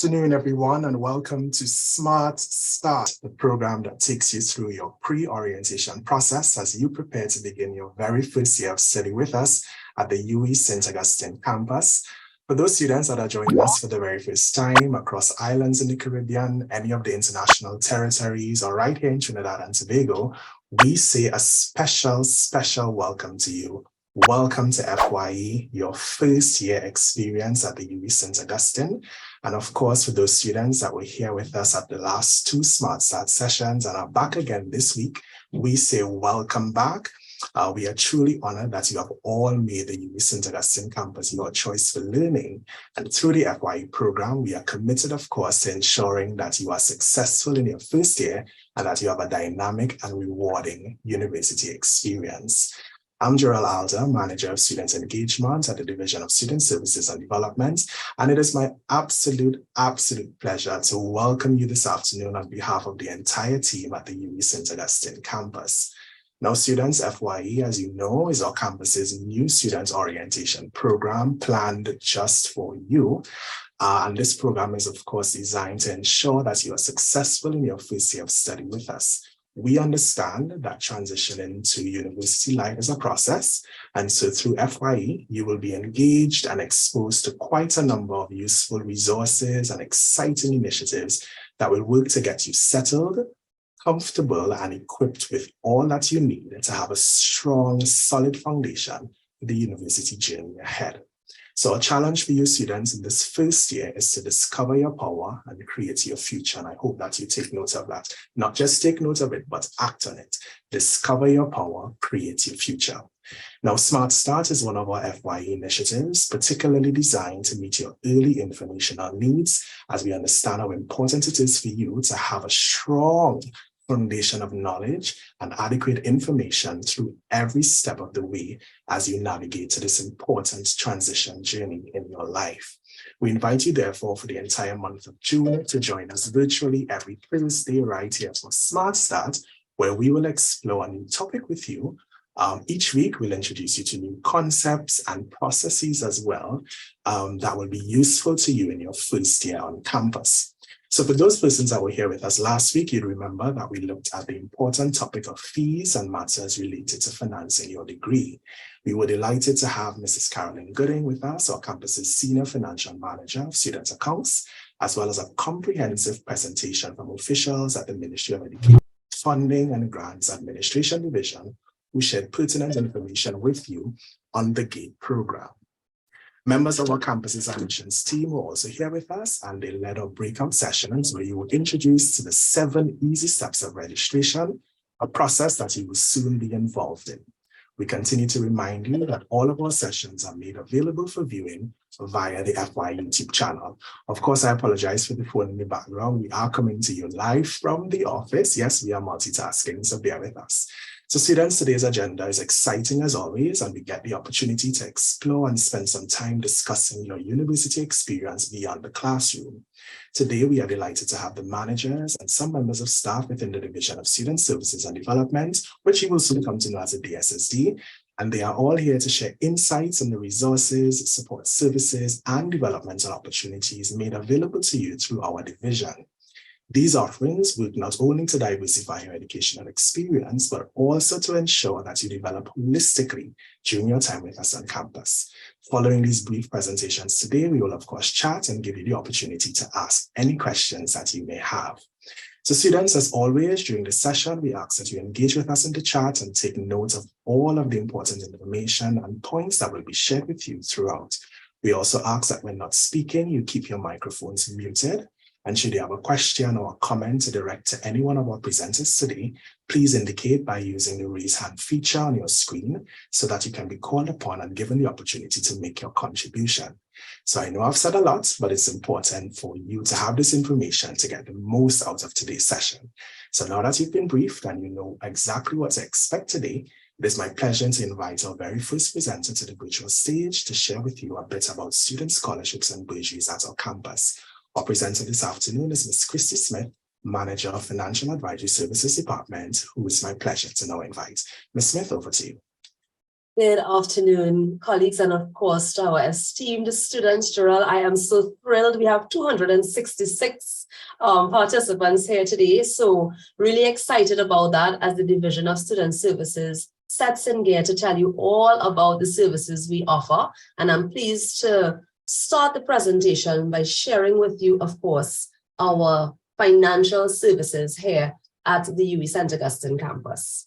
afternoon, everyone, and welcome to Smart Start, the program that takes you through your pre-orientation process as you prepare to begin your very first year of study with us at the UWI St. Augustine Campus. For those students that are joining us for the very first time across islands in the Caribbean, any of the international territories, or right here in Trinidad and Tobago, we say a special welcome to you. Welcome to FYE, your first year experience at the UWI St. Augustine. And of course, for those students that were here with us at the last two Smart Start sessions and are back again this week, we say welcome back. We are truly honored that you have all made the UWI St. Augustine campus your choice for learning. And through the FYE program, we are committed, of course, to ensuring that you are successful in your first year and that you have a dynamic and rewarding university experience. I'm Gerald Alder, Manager of Student Engagement at the Division of Student Services and Development, and it is my absolute pleasure to welcome you this afternoon on behalf of the entire team at the UWI St. Augustine campus. Now, students, FYE, as you know, is our campus's new student orientation program planned just for you. And this program is, of course, designed to ensure that you are successful in your first year of study with us. We understand that transitioning to university life is a process, and so through FYE, you will be engaged and exposed to quite a number of useful resources and exciting initiatives that will work to get you settled, comfortable, and equipped with all that you need to have a strong, solid foundation for the university journey ahead. So a challenge for you students in this first year is to discover your power and create your future. And I hope that you take note of that. Not just take note of it, but act on it. Discover your power, create your future. Now, Smart Start is one of our FYE initiatives, particularly designed to meet your early informational needs, as we understand how important it is for you to have a strong foundation of knowledge and adequate information through every step of the way as you navigate to this important transition journey in your life. We invite you, therefore, for the entire month of June to join us virtually every Thursday right here for Smart Start, where we will explore a new topic with you. Each week, we'll introduce you to new concepts and processes as well that will be useful to you in your first year on campus. So for those persons that were here with us last week, you'd remember that we looked at the important topic of fees and matters related to financing your degree. We were delighted to have Mrs. Carolyn Gooding with us, our campus's Senior Financial Manager of Student Accounts, as well as a comprehensive presentation from officials at the Ministry of Education, Funding and Grants Administration Division, who shared pertinent information with you on the GA.O program. Members of our campus's admissions team were also here with us, and they led our breakout sessions where you were introduced to the 7 easy steps of registration, a process that you will soon be involved in. We continue to remind you that all of our sessions are made available for viewing via the FYE YouTube channel. Of course, I apologize for the phone in the background. We are coming to you live from the office. Yes, we are multitasking, so bear with us. So students, today's agenda is exciting as always, and we get the opportunity to explore and spend some time discussing your university experience beyond the classroom. Today, we are delighted to have the managers and some members of staff within the Division of Student Services and Development, which you will soon come to know as a D.S.S.D, and they are all here to share insights on the resources, support services, and developmental opportunities made available to you through our division. These offerings work not only to diversify your educational experience, but also to ensure that you develop holistically during your time with us on campus. Following these brief presentations today, we will of course chat and give you the opportunity to ask any questions that you may have. So students, as always, during the session, we ask that you engage with us in the chat and take note of all of the important information and points that will be shared with you throughout. We also ask that when not speaking, you keep your microphones muted. And should you have a question or a comment to direct to any one of our presenters today, please indicate by using the raise hand feature on your screen so that you can be called upon and given the opportunity to make your contribution. So I know I've said a lot, but it's important for you to have this information to get the most out of today's session. So now that you've been briefed and you know exactly what to expect today, it is my pleasure to invite our very first presenter to the virtual stage to share with you a bit about student scholarships and bursaries at our campus. Our presenter this afternoon is Ms. Kristy Smith, Manager of Financial Advisory Services Department, who is my pleasure to now invite. Ms. Smith, over to you. Good afternoon, colleagues, and of course, to our esteemed students. Gerald, I am so thrilled. We have 266 participants here today. So really excited about that as the Division of Student Services sets in gear to tell you all about the services we offer. And I'm pleased to start the presentation by sharing with you, of course, our financial services here at the UE St. Augustine Campus.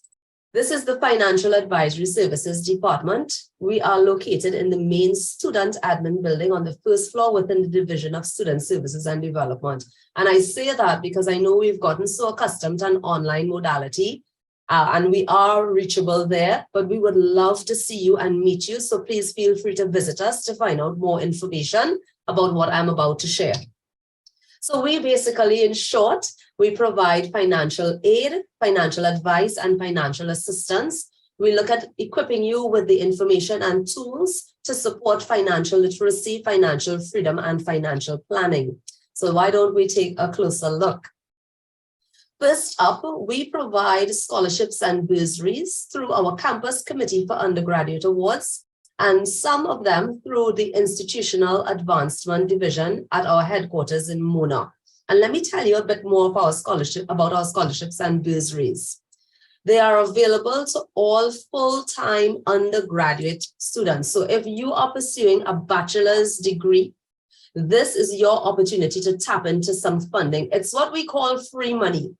This is the Financial Advisory Services Department. We are located in the main student admin building on the first floor within the Division of Student Services and Development. And I say that because I know we've gotten so accustomed to an online modality and we are reachable there, but we would love to see you and meet you. So please feel free to visit us to find out more information about what I'm about to share. So we basically, in short, we provide financial aid, financial advice, and financial assistance. We look at equipping you with the information and tools to support financial literacy, financial freedom, and financial planning. So why don't we take a closer look? First up, we provide scholarships and bursaries through our Campus Committee for Undergraduate Awards, and some of them through the Institutional Advancement Division at our headquarters in Mona. And let me tell you a bit more about our scholarships and bursaries. They are available to all full-time undergraduate students. So if you are pursuing a bachelor's degree, this is your opportunity to tap into some funding. It's what we call free money.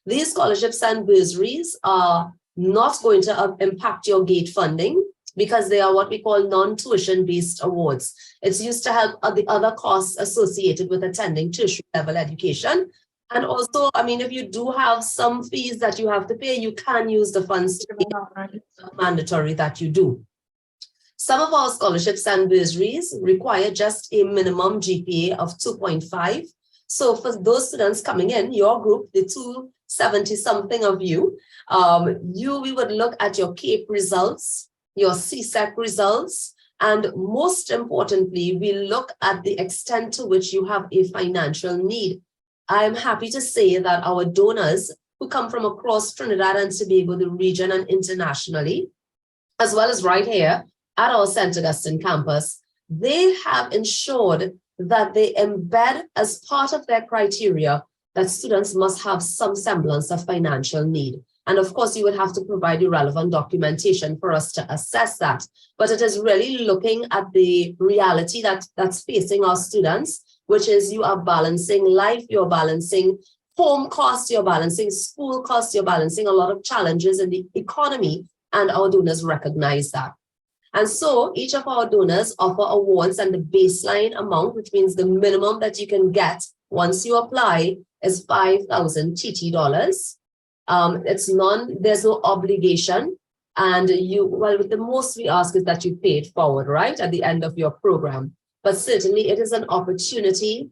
These scholarships and bursaries are not going to impact your GATE funding, because they are what we call non-tuition based awards. It's used to help the other costs associated with attending tertiary level education. And also, I mean, if you do have some fees that you have to pay, you can use the funds to pay. It's not mandatory that you do. Some of our scholarships and bursaries require just a minimum GPA of 2.5. So for those students coming in, your group, the 270 something of you, we would look at your C.A.P.S results, your C.A.P.S results, and most importantly, we look at the extent to which you have a financial need. I'm happy to say that our donors who come from across Trinidad and Tobago, the region, and internationally, as well as right here at our St. Augustine campus, they have ensured that they embed as part of their criteria that students must have some semblance of financial need. And of course, you would have to provide the relevant documentation for us to assess that. But it is really looking at the reality that's facing our students, which is you are balancing life, you're balancing home costs, you're balancing school costs, you're balancing a lot of challenges in the economy, and our donors recognize that. And so each of our donors offer awards, and the baseline amount, which means the minimum that you can get once you apply, is 5,000 TT dollars. There's no obligation, and the most we ask is that you pay it forward, right, at the end of your program. But certainly it is an opportunity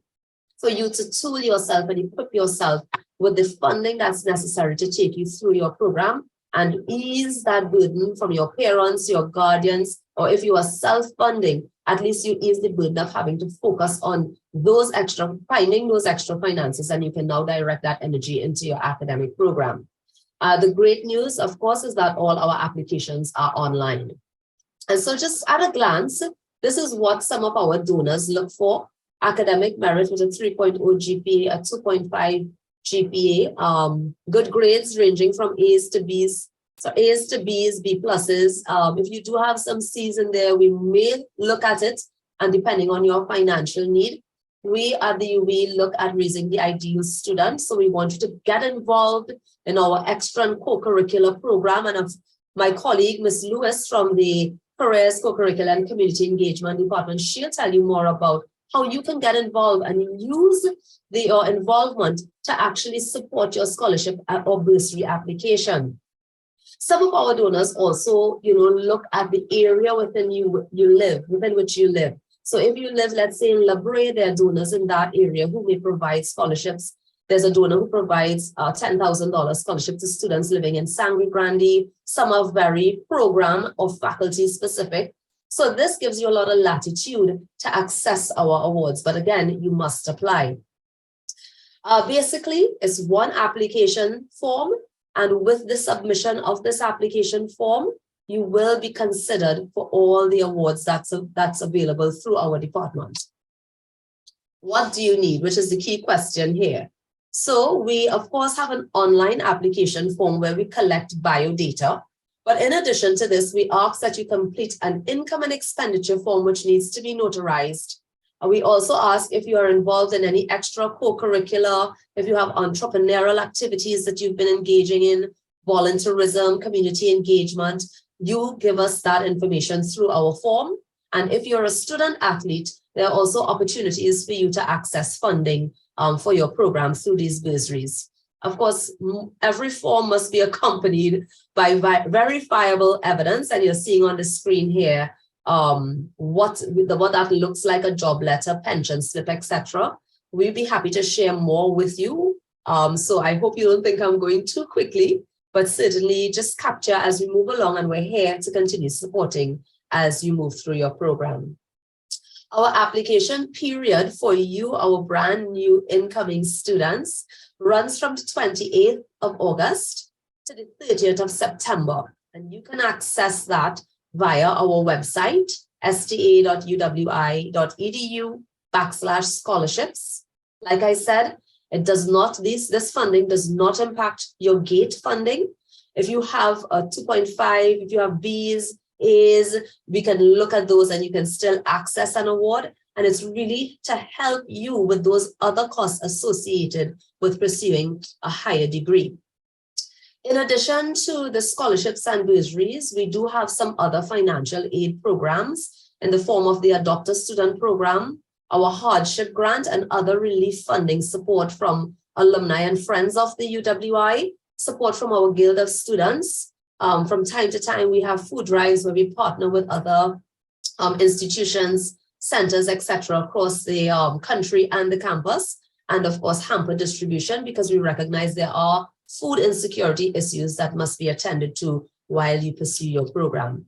for you to tool yourself and equip yourself with the funding that's necessary to take you through your program and ease that burden from your parents, your guardians, or if you are self-funding, at least you ease the burden of having to focus on finding those extra finances, and you can now direct that energy into your academic program. The great news, of course, is that all our applications are online. And so just at a glance, this is what some of our donors look for: academic merit with a 3.0 GPA, a 2.5 GPA, good grades ranging from A's to B's. So A's to B's, B pluses. If you do have some C's in there, we may look at it, and depending on your financial need, we at the UB look at raising the ideal student. So we want you to get involved in our extra and co-curricular program. And of my colleague, Ms. Lewis from the F.A.S, Co-Curricular and Community Engagement Department, she'll tell you more about how you can get involved and use your involvement to actually support your scholarship or bursary application. Some of our donors also, look at the area within which you live. So if you live, let's say in La Brea, there are donors in that area who may provide scholarships. There's a donor who provides a $10,000 scholarship to students living in Sangre Grande. Some are very program or faculty specific. So this gives you a lot of latitude to access our awards. But again, you must apply. Basically, it's one application form. And with the submission of this application form, you will be considered for all the awards that's available through our department. What do you need? Which is the key question here. So we, of course, have an online application form where we collect bio data. But in addition to this, we ask that you complete an income and expenditure form, which needs to be notarized. We also ask if you are involved in any extra co-curricular, if you have entrepreneurial activities that you've been engaging in, volunteerism, community engagement, you give us that information through our form. And if you're a student athlete, there are also opportunities for you to access funding for your program through these bursaries. Of course, every form must be accompanied by verifiable evidence, and you're seeing on the screen here what that looks like: a job letter, pension slip, etc. We'll be happy to share more with you. So I hope you don't think I'm going too quickly, but certainly just capture as we move along, and we're here to continue supporting as you move through your program. Our application period for you, our brand new incoming students, runs from the 28th of August to the 30th of September. And you can access that via our website, sta.uwi.edu/scholarships. Like I said, it does not, this funding does not impact your GATE funding. If you have a 2.5, if you have Bs, A's, we can look at those and you can still access an award. And it's really to help you with those other costs associated with pursuing a higher degree. In addition to the scholarships and bursaries, we do have some other financial aid programs in the form of the Adopt a Student program, our hardship grant, and other relief funding support from alumni and friends of the UWI, support from our Guild of Students. From time to time, we have food drives where we partner with other institutions, centers, etc. across the country and the campus. And of course, hamper distribution, because we recognize there are food insecurity issues that must be attended to while you pursue your program.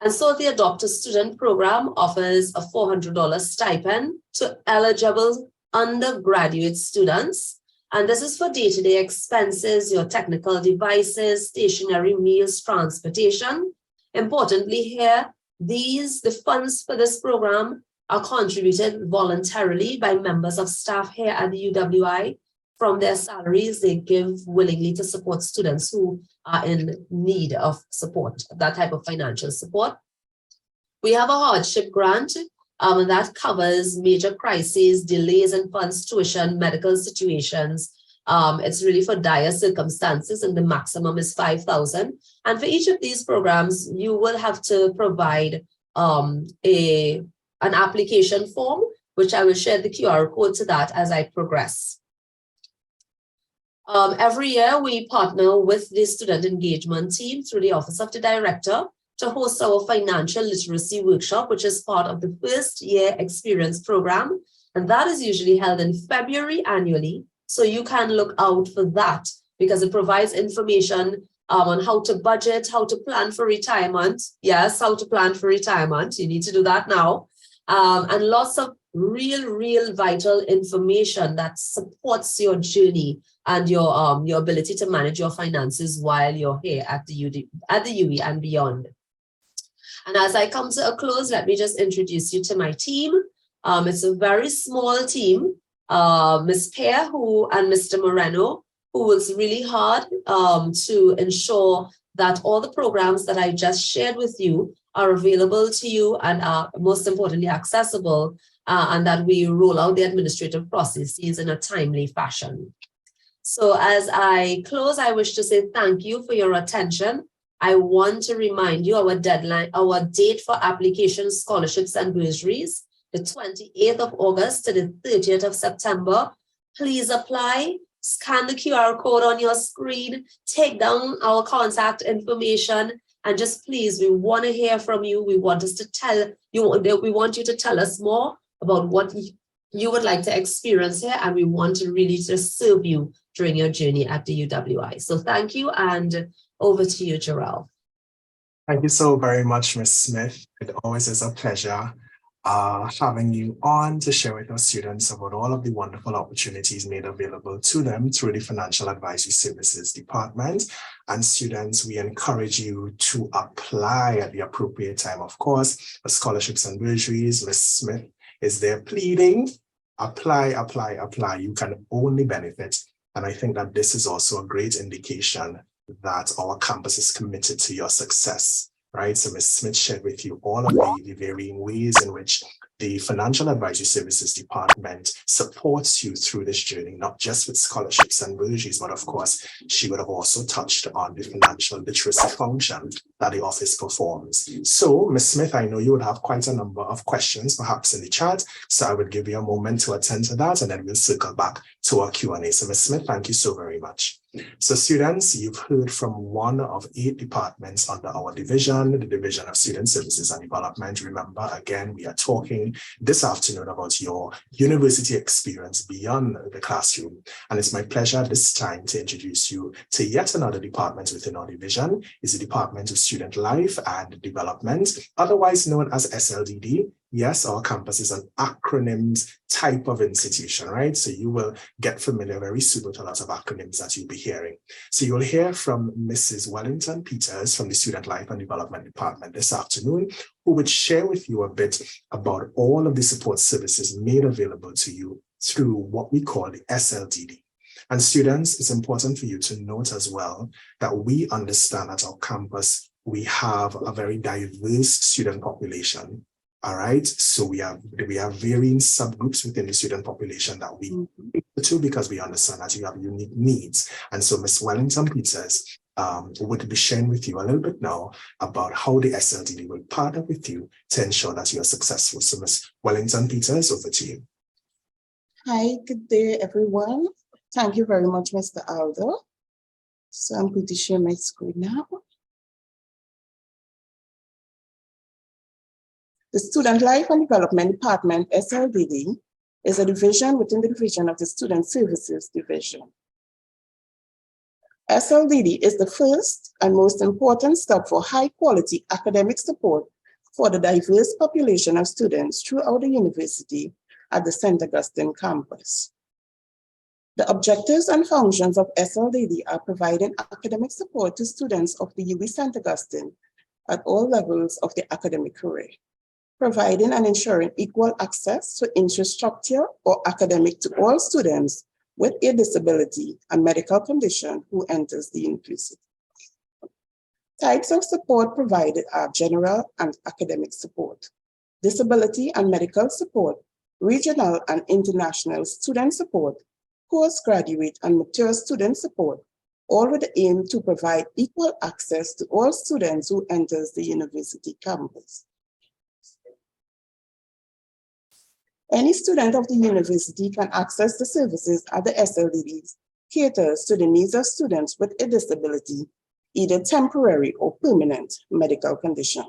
And so the Adopt a Student program offers a $400 stipend to eligible undergraduate students. And this is for day-to-day expenses, your technical devices, stationery, meals, transportation. Importantly here, the funds for this program are contributed voluntarily by members of staff here at the UWI. From their salaries, they give willingly to support students who are in need of support, that type of financial support. We have a hardship grant that covers major crises, delays in funds, tuition, medical situations. It's really for dire circumstances, and the maximum is $5,000. And for each of these programs, you will have to provide an application form, which I will share the QR code to that as I progress. Every year, we partner with the student engagement team through the Office of the Director to host our financial literacy workshop, which is part of the first year experience program. And that is usually held in February annually. So you can look out for that, because it provides information on how to budget, how to plan for retirement. Yes, how to plan for retirement. You need to do that now. And lots of real vital information that supports your journey and your ability to manage your finances while you're here at the UE and beyond. And as I come to a close, let me just introduce you to my team. It's a very small team. Ms. Pear and Mr. Moreno, who works really hard to ensure that all the programs that I just shared with you are available to you and are most importantly accessible, and that we roll out the administrative processes in a timely fashion. So as I close, I wish to say thank you for your attention. I want to remind you our deadline, our date for application scholarships and bursaries, the 28th of August to the 30th of September. Please apply, scan the QR code on your screen, take down our contact information, and just please, we want to hear from you. We want us to tell you, we want you to tell us more about what you would like to experience here, and we want to really just serve you during your journey at the UWI. So thank you, and over to you, Jarrell. Thank you so very much, Ms. Smith. It always is a pleasure having you on to share with our students about all of the wonderful opportunities made available to them through the Financial Advisory Services Department. And students, we encourage you to apply at the appropriate time, of course, for scholarships and bursaries. Ms. Smith is there pleading, apply, apply, apply. You can only benefit. And I think that this is also a great indication that our campus is committed to your success. Right, so Ms. Smith shared with you all of the varying ways in which the Financial Advisory Services Department supports you through this journey, not just with scholarships and bursaries, but of course, she would have also touched on the financial literacy function that the office performs. So, Ms. Smith, I know you would have quite a number of questions, perhaps in the chat, so I would give you a moment to attend to that, and then we'll circle back to our Q&A. So, Ms. Smith, thank you so very much. So students, you've heard from one of 8 departments under our division, the Division of Student Services and Development. Remember, again, we are talking this afternoon about your university experience beyond the classroom. And it's my pleasure this time to introduce you to yet another department within our division, is the Department of Student Life and Development, otherwise known as S.L.D.D. Yes, our campus is an acronyms type of institution, right? So you will get familiar very soon with a lot of acronyms that you'll be hearing. So you'll hear from Mrs. Wellington-Peters from the Student Life and Development Department this afternoon, who would share with you a bit about all of the support services made available to you through what we call the S.L.D. And students, it's important for you to note as well that we understand at our campus, we have a very diverse student population. All right, so we have varying subgroups within the student population that we to, because we understand that you have unique needs. And so Ms. Wellington-Peters would be sharing with you a little bit now about how the S.L.D. will partner with you to ensure that you are successful. So Ms. Wellington-Peters, over to you. Hi, good day, everyone. Thank you very much, Mr. Aldo. So I'm going to share my screen now. The Student Life and Development Department, S.L.D., is a division within the division of the Student Services Division. S.L.D. is the first and most important step for high-quality academic support for the diverse population of students throughout the university at the St. Augustine Campus. The objectives and functions of S.L.D. are providing academic support to students of the UWI St. Augustine at all levels of the academic career, providing and ensuring equal access to infrastructure or academic to all students with a disability and medical condition who enters the university. Types of support provided are general and academic support, disability and medical support, regional and international student support, postgraduate and mature student support, all with the aim to provide equal access to all students who enters the university campus. Any student of the university can access the services at the S.L.D.'s caters to the needs of students with a disability, either temporary or permanent medical condition.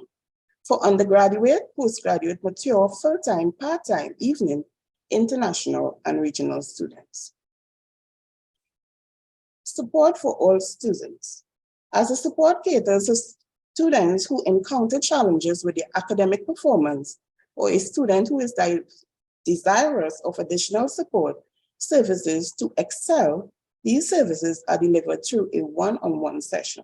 For undergraduate, postgraduate, mature, full-time, part-time, evening, international, and regional students. Support for all students. As the support caters to students who encounter challenges with their academic performance, or a student who is desirous of additional support services to excel, these services are delivered through a one-on-one session.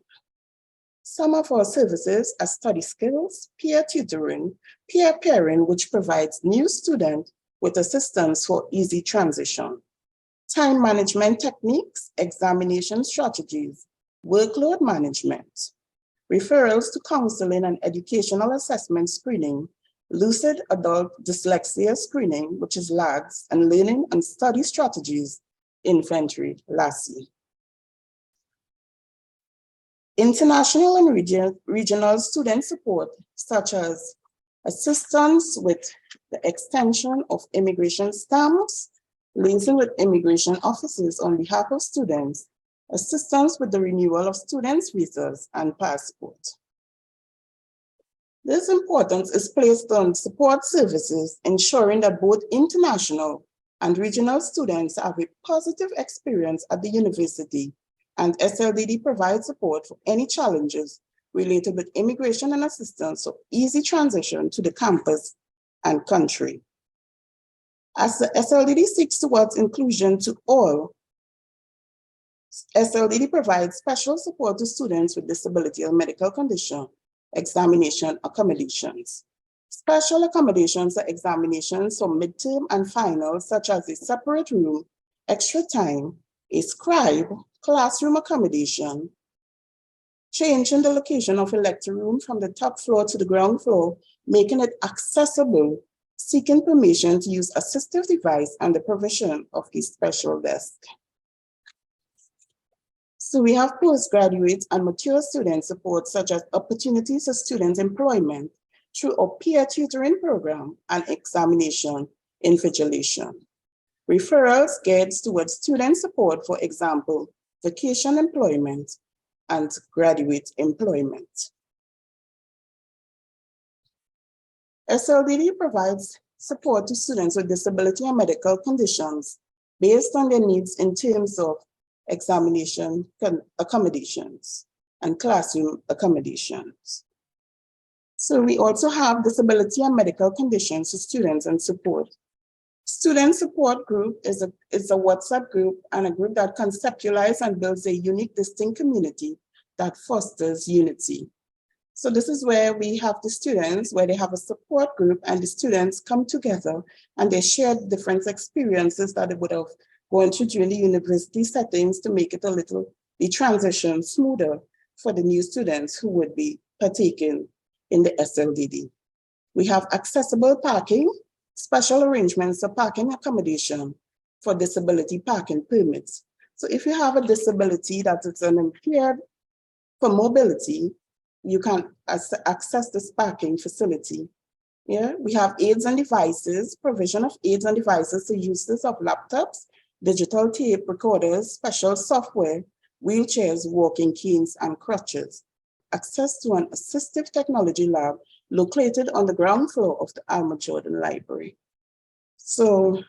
Some of our services are study skills, peer tutoring, peer pairing, which provides new students with assistance for easy transition, time management techniques, examination strategies, workload management, referrals to counseling and educational assessment screening, lucid adult dyslexia screening, which is LADS, and learning and study strategies, inventory, lastly. International and regional student support, such as assistance with the extension of immigration stamps, liaison with immigration officers on behalf of students, assistance with the renewal of students' visas and passports. This importance is placed on support services, ensuring that both international and regional students have a positive experience at the university, and S.L.D. provides support for any challenges related with immigration and assistance for easy transition to the campus and country. As the S.L.D.D seeks towards inclusion to all, S.L.D.D provides special support to students with disability or medical condition, examination accommodations. Special accommodations are examinations for midterm and finals, such as a separate room, extra time, a scribe, classroom accommodation, changing the location of a lecture room from the top floor to the ground floor, making it accessible, seeking permission to use assistive device, and the provision of a special desk. So we have postgraduate and mature student support, such as opportunities for student employment through a peer tutoring program and examination invigilation. Referrals, guides towards student support, for example, vacation employment and graduate employment. S.L.D.D provides support to students with disability and medical conditions based on their needs in terms of examination accommodations and classroom accommodations. So we also have disability and medical conditions for students and support. Student support group is a WhatsApp group and a group that conceptualizes and builds a unique, distinct community that fosters unity. So this is where we have the students, where they have a support group and the students come together and they share different experiences that they would have gone through during the university settings to make it the transition smoother for the new students who would be partaking in the S.L.D.D. We have accessible parking, special arrangements for parking accommodation for disability parking permits. So if you have a disability that is an impaired for mobility, you can access this parking facility. Yeah, we have aids and devices, provision of aids and devices to uses of laptops, digital tape recorders, special software, wheelchairs, walking canes, and crutches. Access to an assistive technology lab located on the ground floor of the Alma Jordan Library. So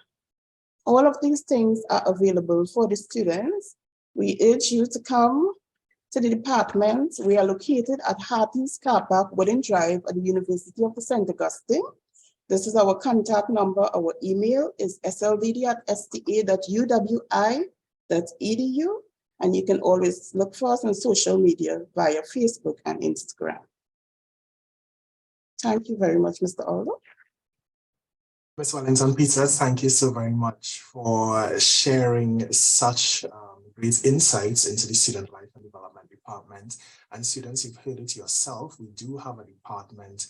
all of these things are available for the students. We urge you to come to the department. We are located at Hartley's Car Park, Wooden Drive at the University of St. Augustine. This is our contact number. Our email is sld@sta.uwi.edu. And you can always look for us on social media via Facebook and Instagram. Thank you very much, Mr. Aldo. Ms. Wellington-Peters, thank you so very much for sharing such great insights into the Student Life and Development Department. And students, you've heard it yourself, we do have a department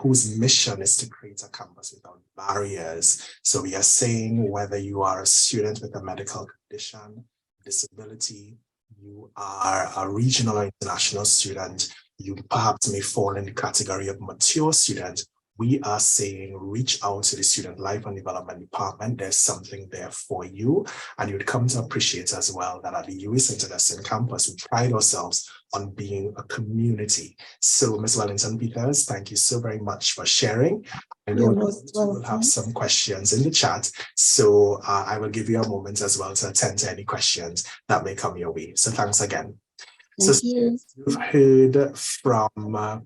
whose mission is to create a campus without barriers. So we are saying whether you are a student with a medical condition, disability, you are a regional or international student, you perhaps may fall in the category of mature student, we are saying reach out to the Student Life and Development Department. There's something there for you. And you'd come to appreciate as well that at the Augustine Campus, we pride ourselves on being a community. So Ms. Wellington-Peters, thank you so very much for sharing. I know we'll have some questions in the chat. So I will give you a moment as well to attend to any questions that may come your way. So thanks again. Thank you. You've heard from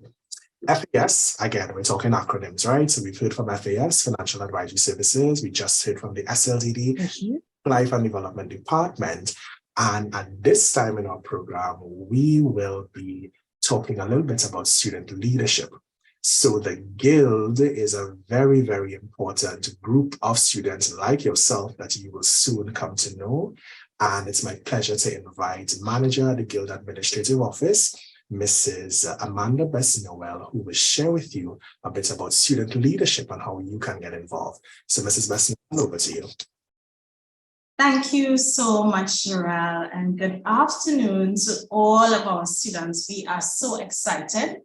F.A.S, again, we're talking acronyms, right? So we've heard from F.A.S, Financial Advisory Services. We just heard from the S.L.D.D, Life and Development Department. And at this time in our program, we will be talking a little bit about student leadership. So the Guild is a very, very important group of students like yourself that you will soon come to know. And it's my pleasure to invite Manager at the Guild Administrative Office, Mrs. Amanda Best-Noel, who will share with you a bit about student leadership and how you can get involved. So Mrs. Best-Noel, over to you. Thank you so much, Narelle, and good afternoon to all of our students. We are so excited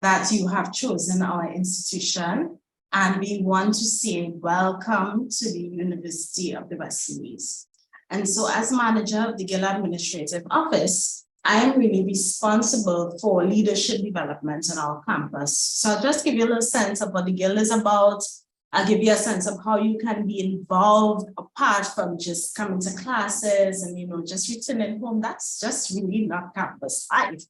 that you have chosen our institution, and we want to say welcome to the University of the Bursaries. And so as manager of the Guild Administrative Office, I am really responsible for leadership development on our campus. So I'll just give you a little sense of what the Guild is about. I'll give you a sense of how you can be involved apart from just coming to classes and, just returning home. That's just really not campus life.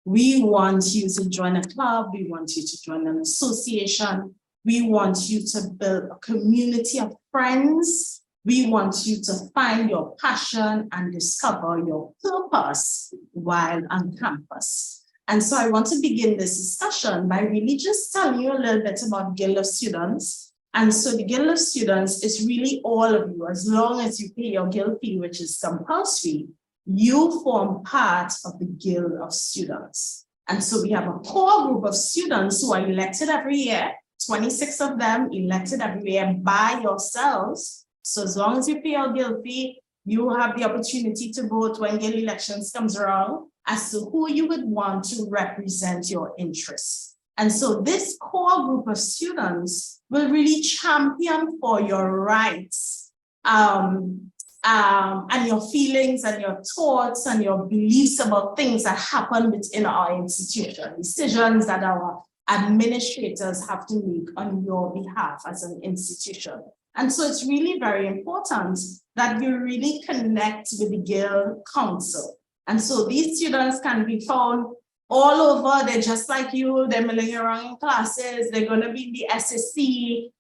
We want you to join a club. We want you to join an association. We want you to build a community of friends. We want you to find your passion and discover your purpose while on campus. And so I want to begin this discussion by really just telling you a little bit about Guild of Students. And so the Guild of Students is really all of you. As long as you pay your guild fee, which is compulsory, you form part of the Guild of Students. And so we have a core group of students who are elected every year, 26 of them elected every year by yourselves. So as long as you pay your guild fee, you have the opportunity to vote when guild elections comes around as to who you would want to represent your interests. And so this core group of students will really champion for your rights and your feelings and your thoughts and your beliefs about things that happen within our institution, decisions that our administrators have to make on your behalf as an institution. And so it's really very important that you really connect with the Guild Council. And so these students can be found all over. They're just like you. They're milling around in classes. They're going to be in the SSC.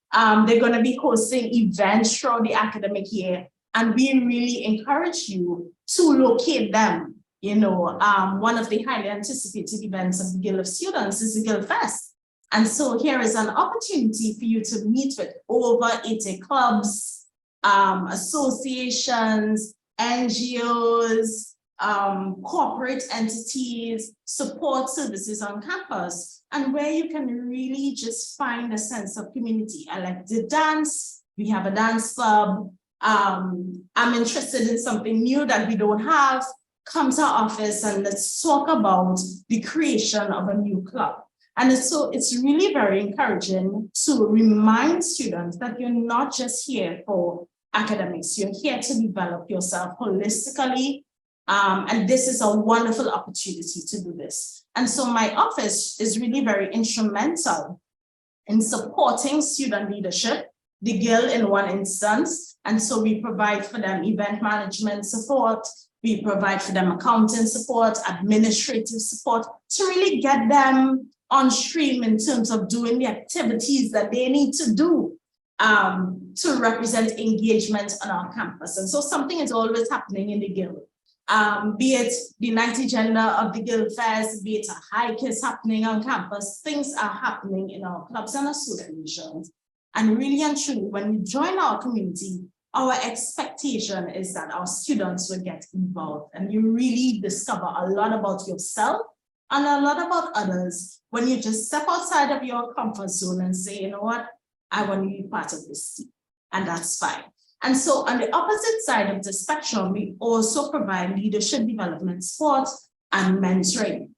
They're going to be hosting events throughout the academic year. And we really encourage you to locate them. You know, one of the highly anticipated events of the Guild of Students is the F.A.S. And so here is an opportunity for you to meet with over 80 clubs, associations, NGOs, corporate entities, support services on campus, and where you can really just find a sense of community. I like to dance. We have a dance club. I'm interested in something new that we don't have. Come to our office and let's talk about the creation of a new club. And so it's really very encouraging to remind students that you're not just here for academics. You're here to develop yourself holistically. And this is a wonderful opportunity to do this. And so my office is really very instrumental in supporting student leadership, the Guild in one instance. And so we provide for them event management support. We provide for them accounting support, administrative support to really get them on stream in terms of doing the activities that they need to do to represent engagement on our campus. And so something is always happening in the Guild. Be it the night agenda of the Guild F.A.S, be it a hike is happening on campus, things are happening in our clubs and associations. And really and truly, when you join our community, our expectation is that our students will get involved and you really discover a lot about yourself and a lot about others when you just step outside of your comfort zone and say, you know what, I want to be part of this team, and that's fine. And so on the opposite side of the spectrum, we also provide leadership development support and mentoring.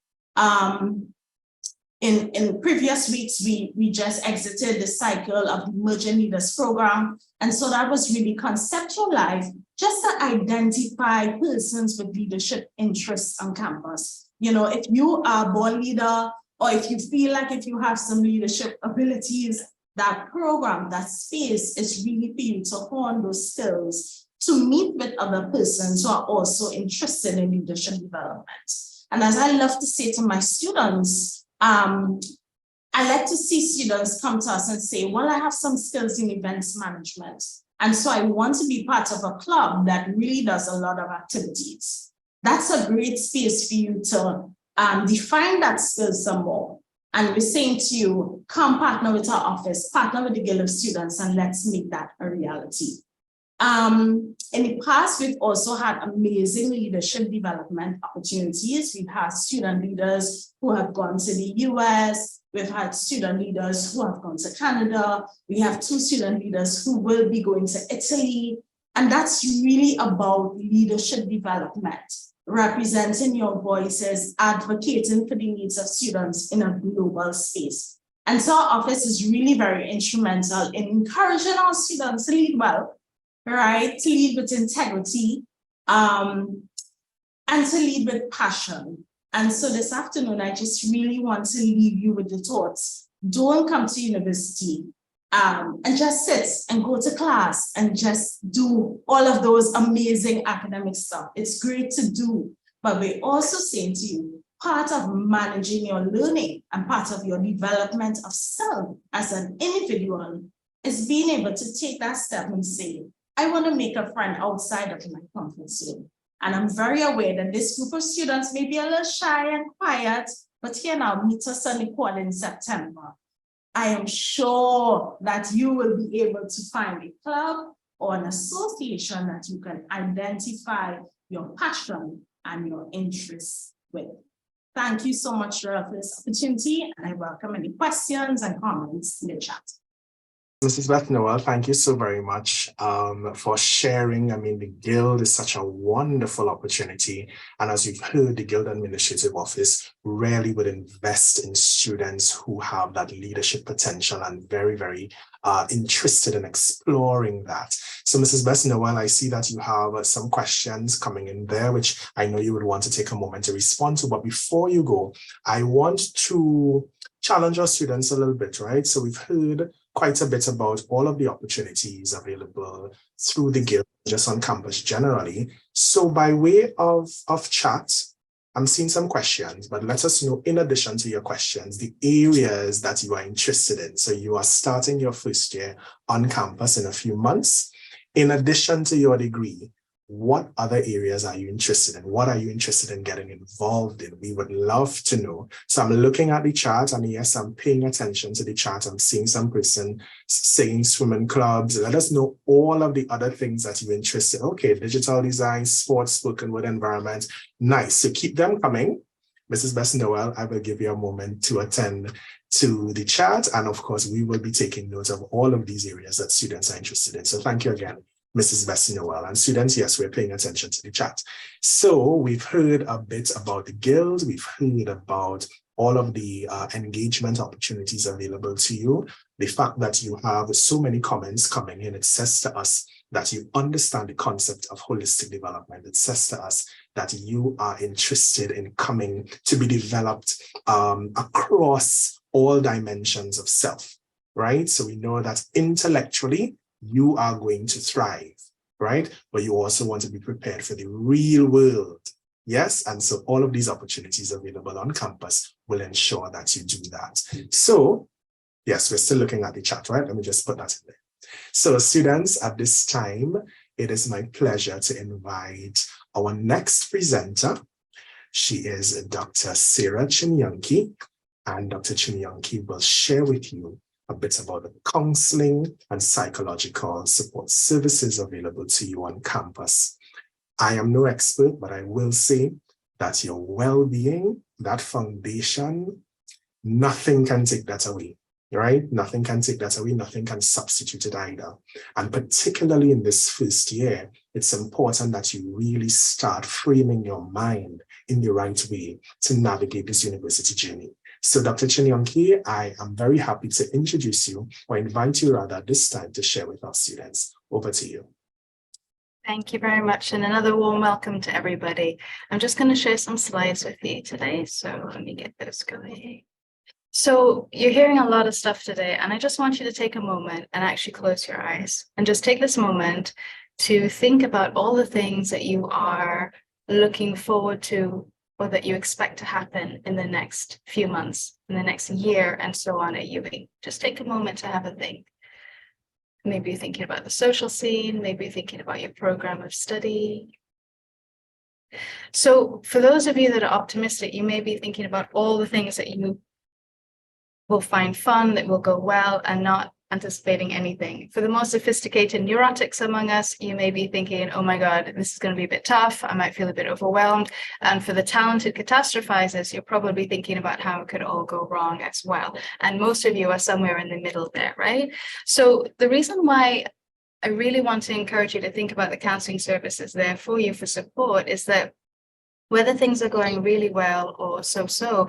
In previous weeks, we just exited the cycle of the Emerging Leaders Program. And so that was really conceptualized just to identify persons with leadership interests on campus. You know, if you are a born leader, or if you feel like if you have some leadership abilities, that program, that space is really for you to hone those skills to meet with other persons who are also interested in leadership development. And as I love to say to my students, I like to see students come to us and say, well, I have some skills in events management. And so I want to be part of a club that really does a lot of activities. That's a great space for you to define that skill some more. And we're saying to you, come partner with our office, partner with the Guild of Students, and let's make that a reality. In the past, we've also had amazing leadership development opportunities. We've had student leaders who have gone to the US. We've had student leaders who have gone to Canada. We have 2 student leaders who will be going to Italy. And that's really about leadership development, representing your voices, advocating for the needs of students in a global space. And so our office is really very instrumental in encouraging our students to lead well, right? To lead with integrity, and to lead with passion. And so this afternoon, I just really want to leave you with the thoughts. Don't come to university and just sit and go to class and just do all of those amazing academic stuff. It's great to do, but we're also saying to you, part of managing your learning and part of your development of self as an individual is being able to take that step and say, I want to make a friend outside of my comfort zone. And I'm very aware that this group of students may be a little shy and quiet, but here now, meet us on the quad in September. I am sure that you will be able to find a club or an association that you can identify your passion and your interests with. Thank you so much, Cheryl, for this opportunity, and I welcome any questions and comments in the chat. Mrs. Best-Noel, thank you so very much for sharing. I mean, the Guild is such a wonderful opportunity. And as you've heard, the Guild Administrative Office really would invest in students who have that leadership potential and very, very interested in exploring that. So Mrs. Best-Noel, I see that you have some questions coming in there, which I know you would want to take a moment to respond to. But before you go, I want to challenge our students a little bit, right? So we've heard quite a bit about all of the opportunities available through the Guild, just on campus generally. So by way of chat, I'm seeing some questions, but let us know, in addition to your questions, the areas that you are interested in. So you are starting your first year on campus in a few months. In addition to your degree, what other areas are you interested in? What are you interested in getting involved in? We would love to know. So I'm looking at the chart, and yes, I'm paying attention to the chart. I'm seeing some person saying swimming clubs. Let us know all of the other things that you're interested in. Okay, digital design, sports, spoken word environment. Nice. So keep them coming. Mrs. Best-Noel, I will give you a moment to attend to the chat. And of course, we will be taking note of all of these areas that students are interested in. So thank you again, Mrs. Best-Noel. And students, yes, we're paying attention to the chat. So we've heard a bit about the Guild. We've heard about all of the engagement opportunities available to you. The fact that you have so many comments coming in, it says to us that you understand the concept of holistic development. It says to us that you are interested in coming to be developed across all dimensions of self, right? So we know that intellectually, you are going to thrive, right? But you also want to be prepared for the real world. Yes, and so all of these opportunities available on campus will ensure that you do that. So, yes, we're still looking at the chat, right? Let me just put that in there. So students, at this time, it is my pleasure to invite our next presenter. She is Dr. Sarah Chinyanki, and Dr. Chinyanki will share with you a bit about the counseling and psychological support services available to you on campus. I am no expert, but I will say that your well-being, that foundation, nothing can take that away, right? Nothing can take that away. Nothing can substitute it either. And particularly in this first year, it's important that you really start framing your mind in the right way to navigate this university journey. So Dr. Chinyanki, I am very happy to introduce you, or invite you rather this time, to share with our students. Over to you. Thank you very much, and another warm welcome to everybody. I'm just going to share some slides with you today, so let me get those going. So you're hearing a lot of stuff today, and I just want you to take a moment and actually close your eyes and just take this moment to think about all the things that you are looking forward to, or that you expect to happen in the next few months, in the next year, and so on at UWI. Just take a moment to have a think. Maybe you're thinking about the social scene, maybe you're thinking about your program of study. So for those of you that are optimistic, you may be thinking about all the things that you will find fun, that will go well, and not anticipating anything. For the more sophisticated neurotics among us, you may be thinking, oh my God, this is going to be a bit tough. I might feel a bit overwhelmed. And for the talented catastrophizers, you're probably thinking about how it could all go wrong as well. And most of you are somewhere in the middle there, right? So the reason why I really want to encourage you to think about the counseling services there for you for support is that whether things are going really well or so-so,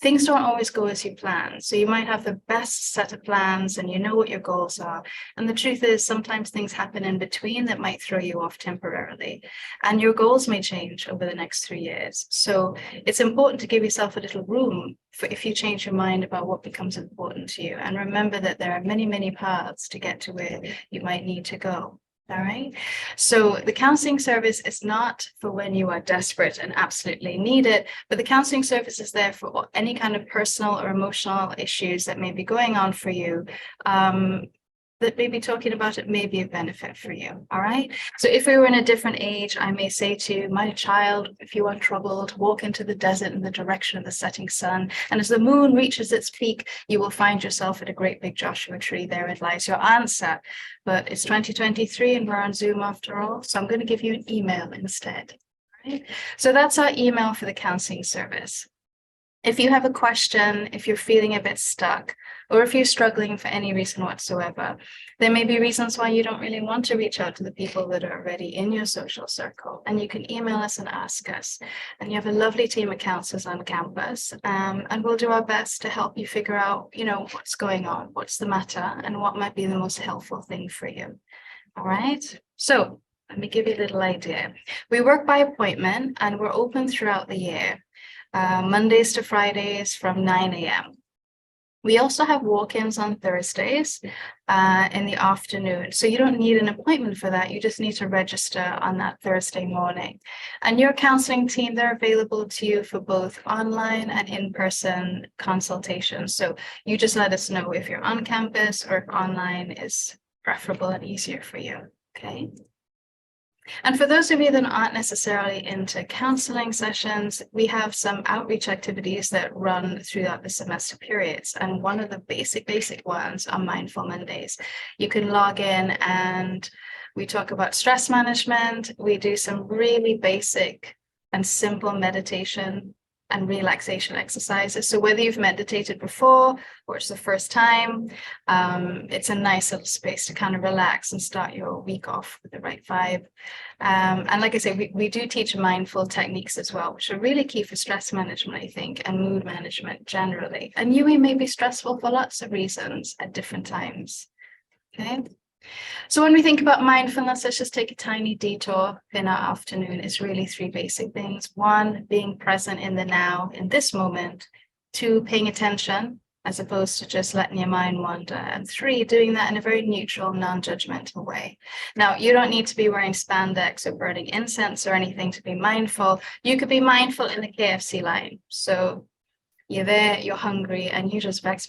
things don't always go as you plan. So you might have the best set of plans and you know what your goals are. And the truth is sometimes things happen in between that might throw you off temporarily. And your goals may change over the next 3 years. So it's important to give yourself a little room for if you change your mind about what becomes important to you. And remember that there are many, many paths to get to where you might need to go. All right. So the counseling service is not for when you are desperate and absolutely need it, but the counseling service is there for any kind of personal or emotional issues that may be going on for you. That maybe talking about it may be a benefit for you. All right. So if we were in a different age, I may say to my child, if you are troubled, walk into the desert in the direction of the setting sun. And as the moon reaches its peak, you will find yourself at a great big Joshua tree. Therein lies your answer. But it's 2023 and we're on Zoom after all. So I'm going to give you an email instead. All right. So that's our email for the counseling service. If you have a question, if you're feeling a bit stuck, or if you're struggling for any reason whatsoever, there may be reasons why you don't really want to reach out to the people that are already in your social circle. And you can email us and ask us. And you have a lovely team of counselors on campus. And we'll do our best to help you figure out, what's going on, what's the matter, and what might be the most helpful thing for you. All right. So let me give you a little idea. We work by appointment and we're open throughout the year. Mondays to Fridays from 9 a.m. We also have walk-ins on Thursdays in the afternoon. So you don't need an appointment for that. You just need to register on that Thursday morning. And your counseling team, they're available to you for both online and in-person consultations. So you just let us know if you're on campus or if online is preferable and easier for you. Okay. And for those of you that aren't necessarily into counseling sessions, we have some outreach activities that run throughout the semester periods. And one of the basic ones are Mindful Mondays. You can log in and we talk about stress management. We do some really basic and simple meditation and relaxation exercises. So whether you've meditated before or it's the first time, it's a nice little space to kind of relax and start your week off with the right vibe. And like I say, we do teach mindful techniques as well, which are really key for stress management, I think, and mood management generally. And you may be stressful for lots of reasons at different times. Okay. So when we think about mindfulness, let's just take a tiny detour in our afternoon. It's really three basic things. One, being present in the now, in this moment. Two, paying attention, as opposed to just letting your mind wander. And three, doing that in a very neutral, non-judgmental way. Now, you don't need to be wearing spandex or burning incense or anything to be mindful. You could be mindful in the KFC line. So you're there, you're hungry, and you just vex,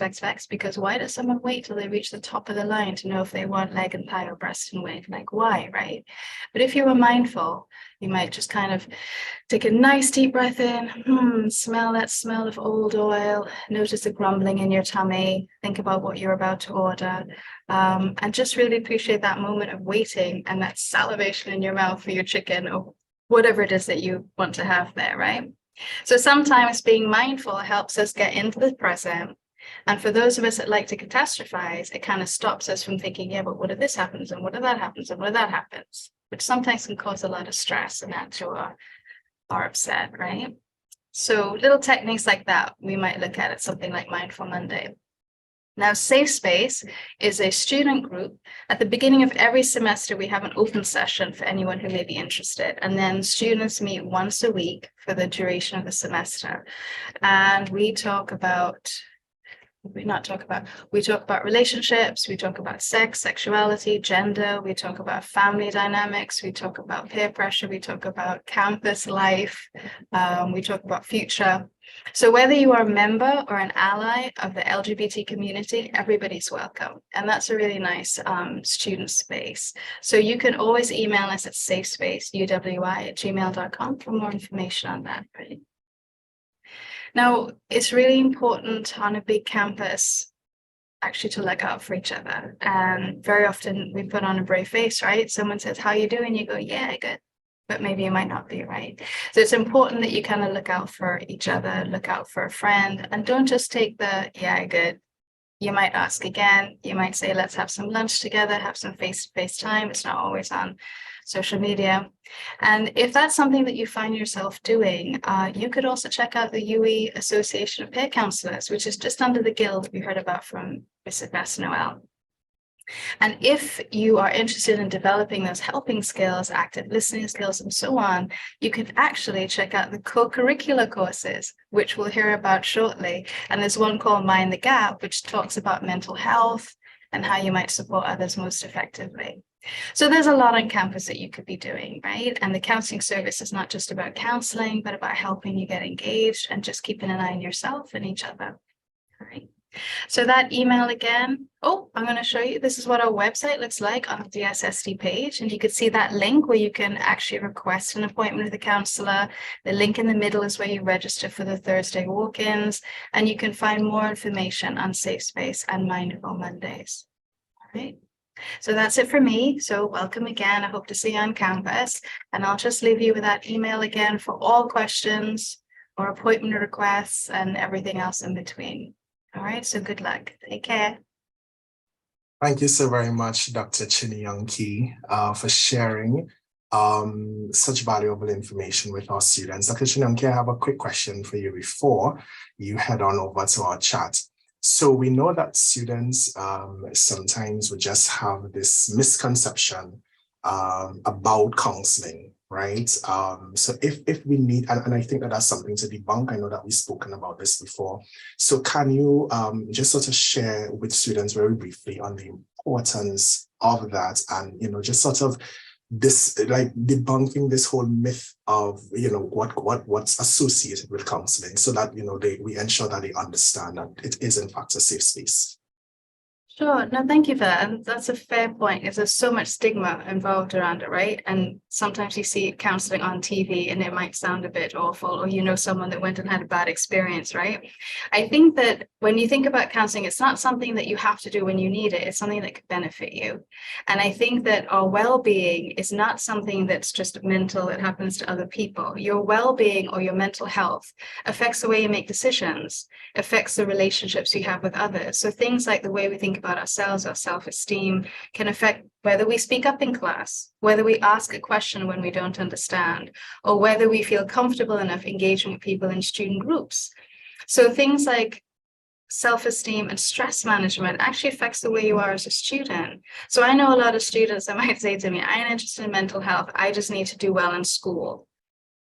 because why does someone wait till they reach the top of the line to know if they want leg and thigh or breast and wing? Like, why, right? But if you were mindful, you might just kind of take a nice deep breath in, smell that smell of old oil, notice the grumbling in your tummy, think about what you're about to order, and just really appreciate that moment of waiting and that salivation in your mouth for your chicken or whatever it is that you want to have there, right? So sometimes being mindful helps us get into the present. And for those of us that like to catastrophize, it kind of stops us from thinking, yeah, but what if this happens? And what if that happens? And what if that happens? Which sometimes can cause a lot of stress and that you are upset, right? So little techniques like that, we might look at something like Mindful Monday. Now, Safe Space is a student group. At the beginning of every semester, we have an open session for anyone who may be interested. And then students meet once a week for the duration of the semester. And we talk about relationships, we talk about sex, sexuality, gender, we talk about family dynamics, we talk about peer pressure, we talk about campus life, we talk about future. So whether you are a member or an ally of the LGBT community, everybody's welcome. And that's a really nice student space. So you can always email us at safespace@gmail.com for more information on that. Right? Now, it's really important on a big campus actually to look out for each other. And very often we put on a brave face, right? Someone says, how you doing? You go, yeah, good. But maybe you might not be, right? So it's important that you kind of look out for each other, look out for a friend, and don't just take the, yeah, good. You might ask again. You might say, let's have some lunch together, have some face-to-face time. It's not always on social media. And if that's something that you find yourself doing, you could also check out the UE Association of Peer Counselors, which is just under the guild that we heard about from Mrs. Best-Noel. And if you are interested in developing those helping skills, active listening skills, and so on, you can actually check out the co-curricular courses, which we'll hear about shortly. And there's one called Mind the Gap, which talks about mental health and how you might support others most effectively. So there's a lot on campus that you could be doing, right? And the counseling service is not just about counseling, but about helping you get engaged and just keeping an eye on yourself and each other. All right. So that email again, I'm going to show you, this is what our website looks like on the D.S.S.D page. And you can see that link where you can actually request an appointment with a counselor. The link in the middle is where you register for the Thursday walk-ins. And you can find more information on Safe Space and Mindful Mondays. All right. So that's it for me. So welcome again. I hope to see you on campus. And I'll just leave you with that email again for all questions or appointment requests and everything else in between. All right, so good luck. Take care. Thank you so very much, Dr. Chinyanki, for sharing such valuable information with our students. Dr. Chinyanki, I have a quick question for you before you head on over to our chat. So we know that students sometimes would just have this misconception about counseling, right? So if we need, and I think that that's something to debunk. I know that we've spoken about this before. So can you just sort of share with students very briefly on the importance of that, and just sort of this, like, debunking this whole myth of what's associated with counseling, so that we ensure that they understand that it is in fact a safe space. Sure. No, thank you for that. And that's a fair point. There's so much stigma involved around it, right? And sometimes you see counseling on TV and it might sound a bit awful, or someone that went and had a bad experience, right? I think that when you think about counseling, it's not something that you have to do when you need it. It's something that could benefit you. And I think that our well-being is not something that's just mental, that happens to other people. Your well-being or your mental health affects the way you make decisions, affects the relationships you have with others. So things like the way we think about ourselves, our self-esteem, can affect whether we speak up in class, whether we ask a question when we don't understand, or whether we feel comfortable enough engaging with people in student groups. So things like self-esteem and stress management actually affects the way you are as a student. So I know a lot of students that might say to me, I'm interested in mental health, I just need to do well in school.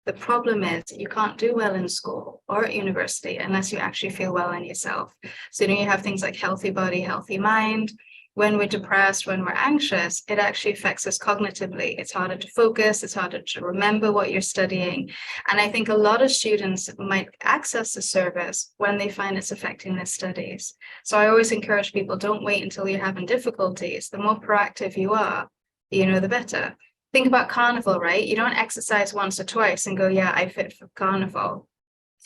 The problem is you can't do well in school or at university unless you actually feel well in yourself. So you have things like healthy body, healthy mind. When we're depressed, when we're anxious, it actually affects us cognitively. It's harder to focus, it's harder to remember what you're studying. And I think a lot of students might access the service when they find it's affecting their studies. So I always encourage people, don't wait until you're having difficulties. The more proactive you are, the better. Think about carnival, right? You don't exercise once or twice and go, yeah, I fit for carnival.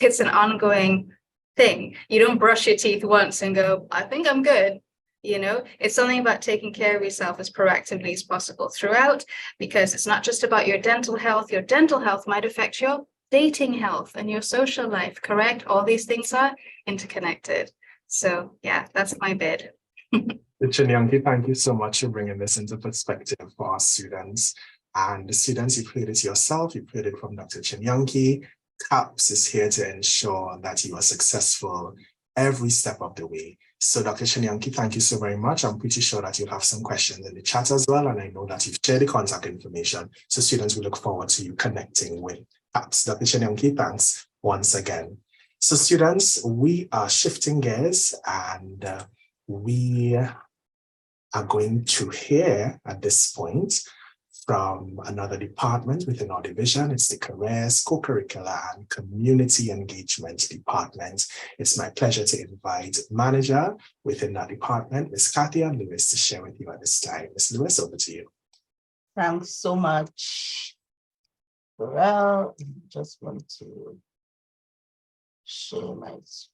It's an ongoing thing. You don't brush your teeth once and go, I think I'm good. It's something about taking care of yourself as proactively as possible throughout, because it's not just about your dental health. Your dental health might affect your dating health and your social life, correct? All these things are interconnected. So yeah, that's my bid. Chinyanki, thank you so much for bringing this into perspective for our students. And the students, you've heard it yourself, you've heard it from Dr. Chinyanki. C.A.P.S is here to ensure that you are successful every step of the way. So Dr. Chinyanki, thank you so very much. I'm pretty sure that you'll have some questions in the chat as well. And I know that you've shared the contact information. So students, we look forward to you connecting with C.A.P.S. Dr. Chinyanki, thanks once again. So students, we are shifting gears, and we are going to hear at this point from another department within our division. It's the Careers, Co-Curricular and Community Engagement Department. It's my pleasure to invite manager within that department, Ms. Kathy and Lewis, to share with you at this time. Ms. Lewis, over to you. Thanks so much. Well, I just want to share my screen.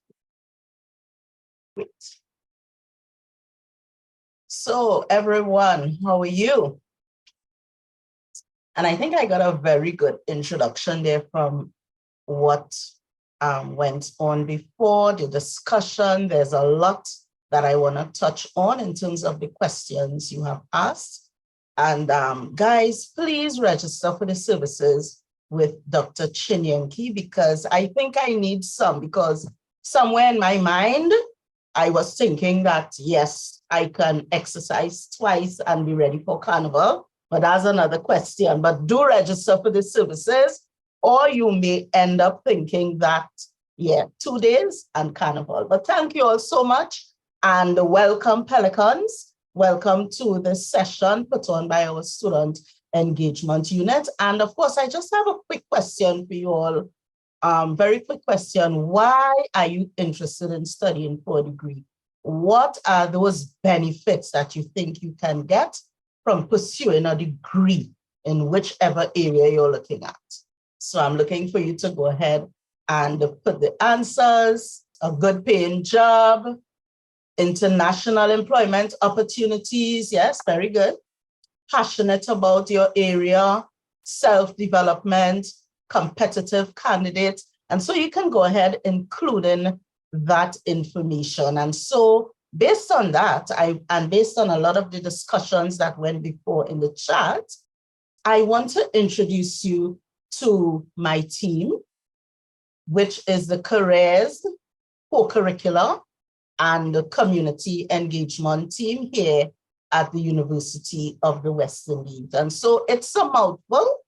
So everyone, how are you? And I think I got a very good introduction there from what went on before the discussion. There's a lot that I want to touch on in terms of the questions you have asked. And guys, please register for the services with Dr. Chinyanki, because I think I need some, because somewhere in my mind, I was thinking that, yes, I can exercise twice and be ready for carnival. But that's another question. But do register for the services, or you may end up thinking that, yeah, 2 days and carnival. But thank you all so much, and welcome, Pelicans. welcome to this session put on by our student engagement unit. And of course, I just have a quick question for you all. Very quick question. Why are you interested in studying for a degree? What are those benefits that you think you can get from pursuing a degree in whichever area you're looking at? So I'm looking for you to go ahead and put the answers: a good paying job, international employment opportunities. Yes, very good. Passionate about your area, self-development, competitive candidate. And so you can go ahead including that information. And so based on that, and based on a lot of the discussions that went before in the chat, I want to introduce you to my team, which is the careers, co-curricular, and the community engagement team here at the University of the West Indies. And so it's a mouthful,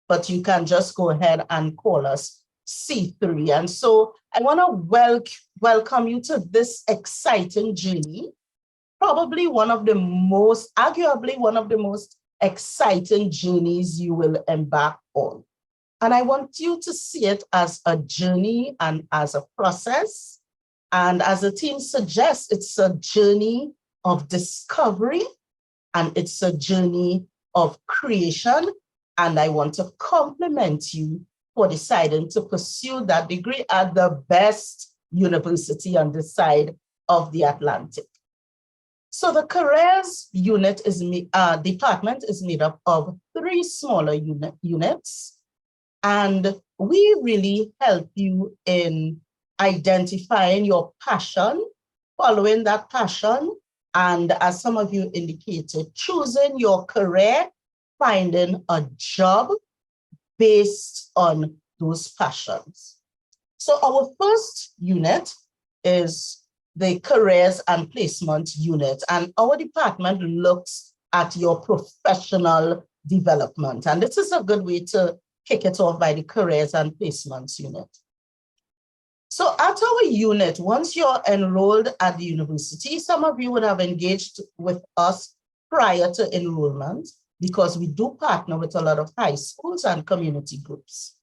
but you can just go ahead and call us C3. And so I want to welcome you to this exciting journey, probably arguably one of the most exciting journeys you will embark on. And I want you to see it as a journey and as a process. And as the team suggests, it's a journey of discovery and it's a journey of creation. And I want to compliment you for deciding to pursue that degree at the best university on this side of the Atlantic. So the careers department is made up of 3 smaller units. And we really help you in identifying your passion, following that passion, and as some of you indicated, choosing your career, finding a job based on those passions. So our first unit is the careers and placement unit, and our department looks at your professional development. And this is a good way to kick it off by the careers and placements unit. So at our unit, once you're enrolled at the university, some of you would have engaged with us prior to enrollment because we do partner with a lot of high schools and community groups.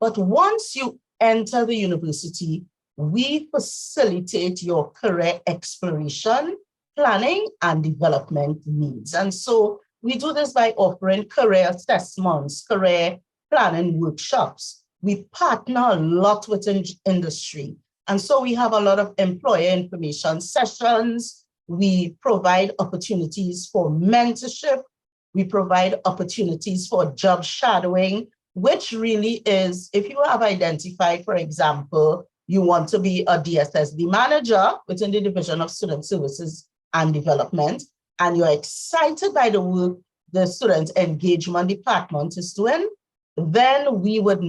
But once you enter the university, we facilitate your career exploration, planning, and development needs. And so we do this by offering career assessments, career planning workshops. We partner a lot with industry. And so we have a lot of employer information sessions. We provide opportunities for mentorship. We provide opportunities for job shadowing, which really is, if you have identified, for example, you want to be a D.S.S.D manager within the Division of Student Services and Development, and you're excited by the work the Student Engagement Department is doing, then we would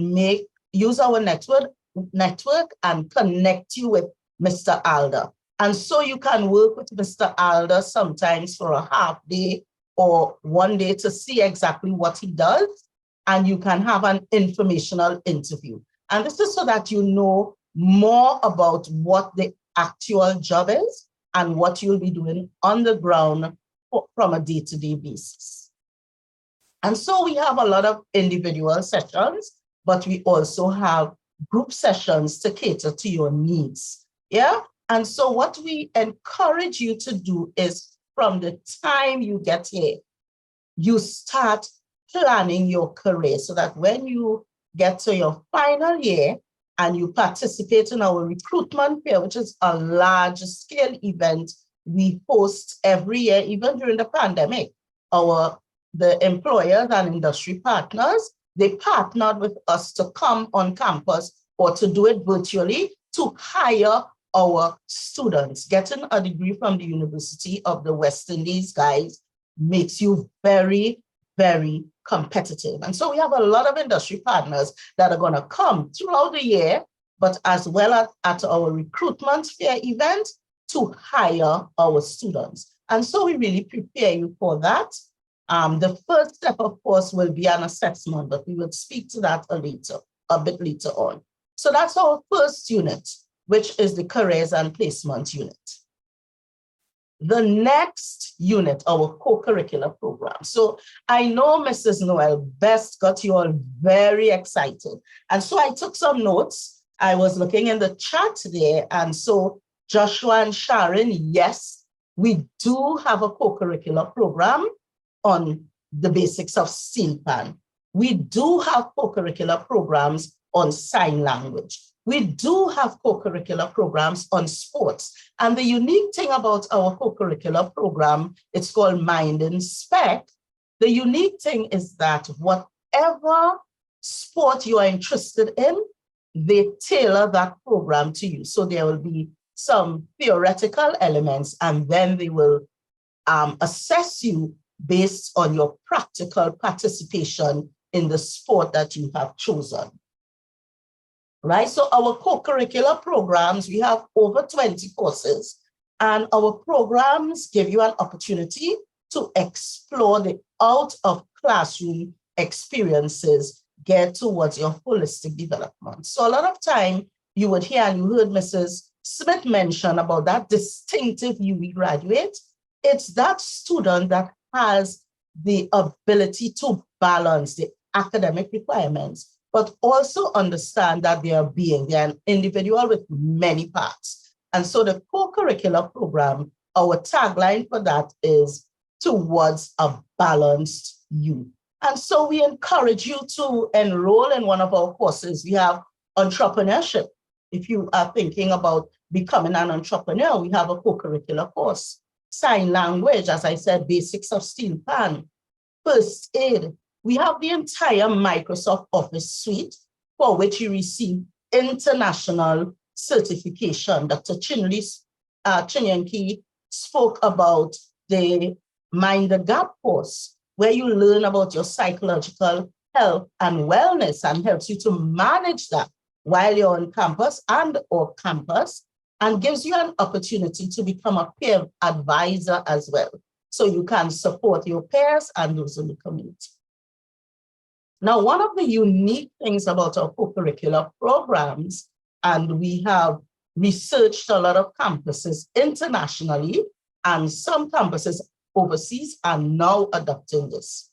use our network and connect you with Mr. Alder. And so you can work with Mr. Alder sometimes for a half day or one day to see exactly what he does, and you can have an informational interview. And this is so that you know more about what the actual job is and what you'll be doing on the ground from a day-to-day basis. And so we have a lot of individual sessions, but we also have group sessions to cater to your needs. Yeah. And so what we encourage you to do is from the time you get here, you start planning your career so that when you get to your final year and you participate in our recruitment fair, which is a large scale event we host every year, even during the pandemic, the employers and industry partners, they partnered with us to come on campus or to do it virtually to hire our students. Getting a degree from the University of the West Indies, guys, makes you very, very competitive. And so we have a lot of industry partners that are going to come throughout the year, but as well as at our recruitment fair event to hire our students. And so we really prepare you for that. The first step, of course, will be an assessment, but we will speak to that a bit later on. So that's our first unit, which is the careers and placement unit. the next unit, our co-curricular program. So I know Mrs. Noel Best got you all very excited. And so I took some notes. I was looking in the chat there. And so Joshua and Sharon, yes, we do have a co-curricular program on the basics of steel pan. We do have co-curricular programs on sign language. We do have co-curricular programs on sports. And the unique thing about our co-curricular program, it's called Mind in Spec. The unique thing is that whatever sport you are interested in, they tailor that program to you. So there will be some theoretical elements, and then they will assess you based on your practical participation in the sport that you have chosen. Right, so our co-curricular programs, we have over 20 courses, and our programs give you an opportunity to explore the out of classroom experiences geared towards your holistic development. So a lot of time you would hear, and you heard Mrs. Smith mention about that distinctive UE graduate. It's that student that has the ability to balance the academic requirements, but also understand that they're an individual with many parts. And so the co-curricular program, our tagline for that is towards a balanced you. And so we encourage you to enroll in one of our courses. We have entrepreneurship. If you are thinking about becoming an entrepreneur, we have a co-curricular course. Sign language, as I said, basics of steel pan, first aid. We have the entire Microsoft Office suite for which you receive international certification. Dr. Chinyanki spoke about the Mind the Gap course, where you learn about your psychological health and wellness and helps you to manage that while you're on campus and off campus, and gives you an opportunity to become a peer advisor as well. So you can support your peers and those in the community. Now, one of the unique things about our co-curricular programs, and we have researched a lot of campuses internationally, and some campuses overseas are now adopting this.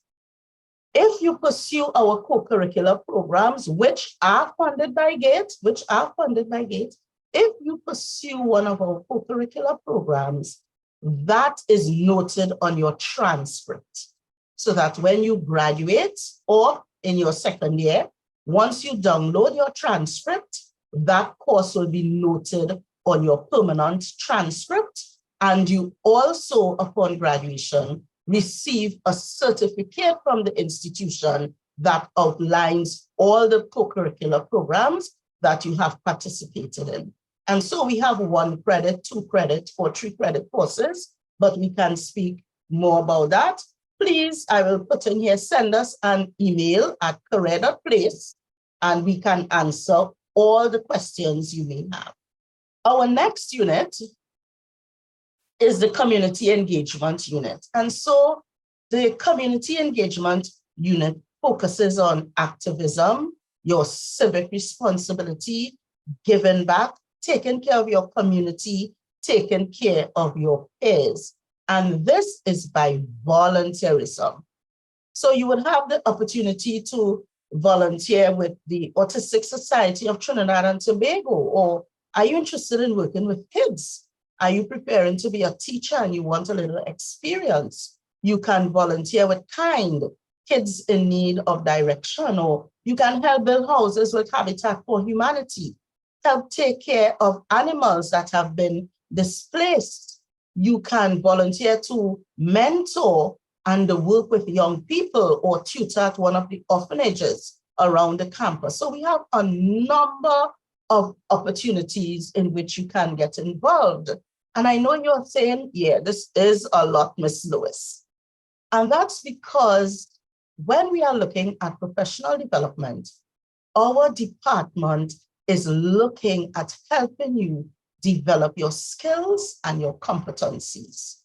If you pursue our co-curricular programs, which are funded by G.A.O, if you pursue one of our co-curricular programs, that is noted on your transcript, so that when you graduate or in your second year, once you download your transcript, that course will be noted on your permanent transcript. And you also, upon graduation, receive a certificate from the institution that outlines all the co-curricular programs that you have participated in. And so we have 1 credit, 2 credit, or 3 credit courses, but we can speak more about that. Please, I will put in here, send us an email at career.place, and we can answer all the questions you may have. Our next unit is the community engagement unit. And so the community engagement unit focuses on activism, your civic responsibility, giving back, taking care of your community, taking care of your peers. And this is by volunteerism. So you would have the opportunity to volunteer with the Autistic Society of Trinidad and Tobago, or are you interested in working with kids? Are you preparing to be a teacher and you want a little experience? You can volunteer with KIND, Kids in Need of Direction, or you can help build houses with Habitat for Humanity, help take care of animals that have been displaced. You can volunteer to mentor and work with young people or tutor at one of the orphanages around the campus. So we have a number of opportunities in which you can get involved. And I know you're saying, yeah, this is a lot, Miss Lewis. And that's because when we are looking at professional development, our department is looking at helping you develop your skills and your competencies.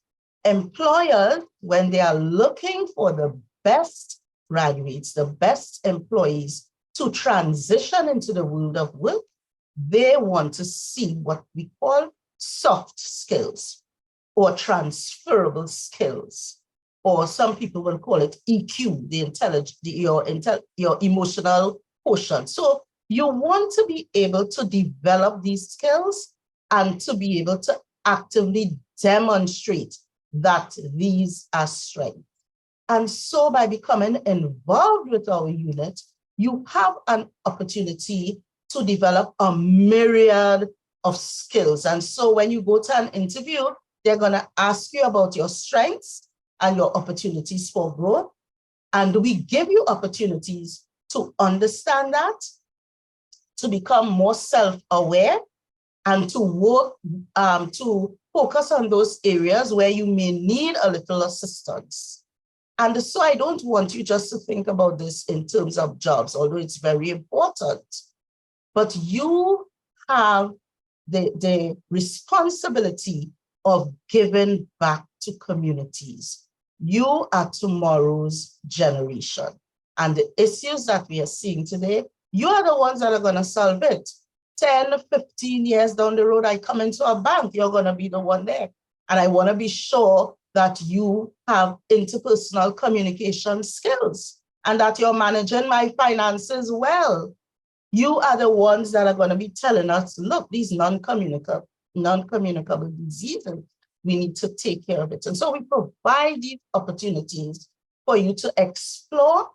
Employers, when they are looking for the best graduates, the best employees to transition into the world of work, they want to see what we call soft skills. or transferable skills, or some people will call it EQ, your emotional quotient. So you want to be able to develop these skills and to be able to actively demonstrate that these are strengths. And so by becoming involved with our unit, you have an opportunity to develop a myriad of skills. And so when you go to an interview, they're going to ask you about your strengths and your opportunities for growth. And we give you opportunities to understand that, to become more self-aware, and to work, to focus on those areas where you may need a little assistance. And so I don't want you just to think about this in terms of jobs, although it's very important, but you have the responsibility of giving back to communities. You are tomorrow's generation. And the issues that we are seeing today, you are the ones that are going to solve it. 10, 15 years down the road, I come into a bank, you're going to be the one there. And I want to be sure that you have interpersonal communication skills and that you're managing my finances well. You are the ones that are going to be telling us, look, these non-communicable diseases, we need to take care of it. And so we provide these opportunities for you to explore,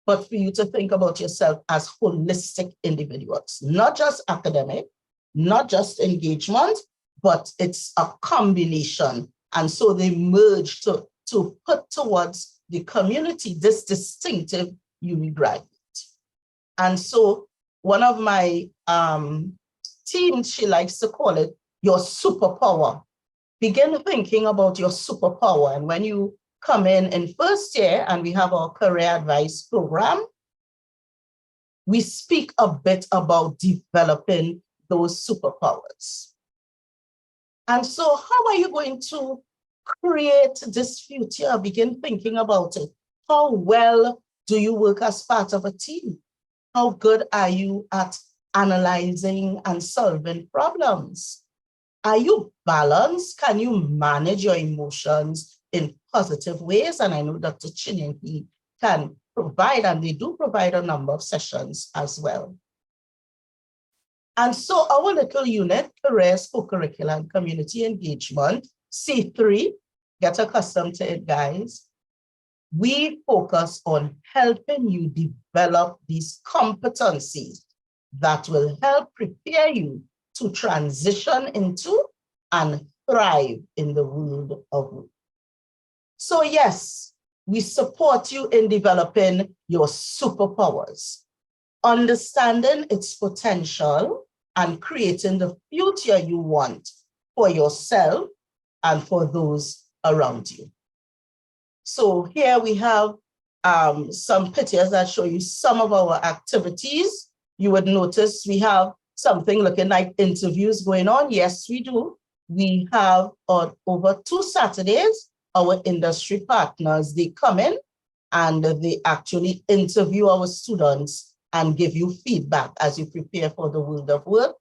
but for you to think about yourself as holistic individuals, not just academic, not just engagement, but it's a combination. And so they merge to put towards the community this distinctive uni graduate. And so one of my teams, she likes to call it your superpower. Begin thinking about your superpower. And when you come in first year and we have our career advice program, we speak a bit about developing those superpowers. And so how are you going to create this future? Begin thinking about it. How well do you work as part of a team? How good are you at analyzing and solving problems? Are you balanced? Can you manage your emotions in positive ways? And I know Dr. Chinenki can provide, and they do provide a number of sessions as well. And so our little unit, Careers, Co-Curricular, and Community Engagement, C3, get accustomed to it, guys. We focus on helping you develop these competencies that will help prepare you to transition into and thrive in the world of work. So yes, we support you in developing your superpowers, understanding its potential and creating the future you want for yourself and for those around you. So here we have some pictures that show you some of our activities. You would notice we have something looking like interviews going on. Yes, we do. We have over 2 Saturdays, our industry partners, they come in and they actually interview our students and give you feedback as you prepare for the world of work.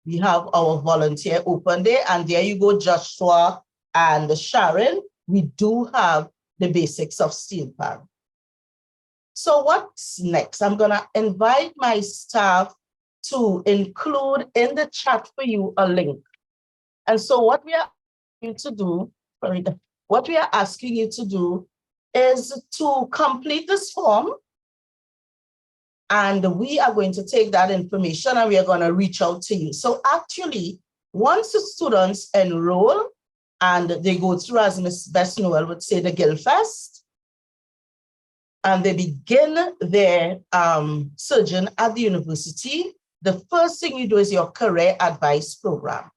We have our volunteer open day, and there you go, Joshua and Sharon. We do have the basics of steel pan. So what's next? I'm gonna invite my staff to include in the chat for you a link. And so what we are asking you to do is to complete this form. And we are going to take that information and we are going to reach out to you. So actually, once the students enroll and they go through, as Ms. Best-Noel would say, the Guile-Fest, and they begin their sojourn at the university, the first thing you do is your career advice program.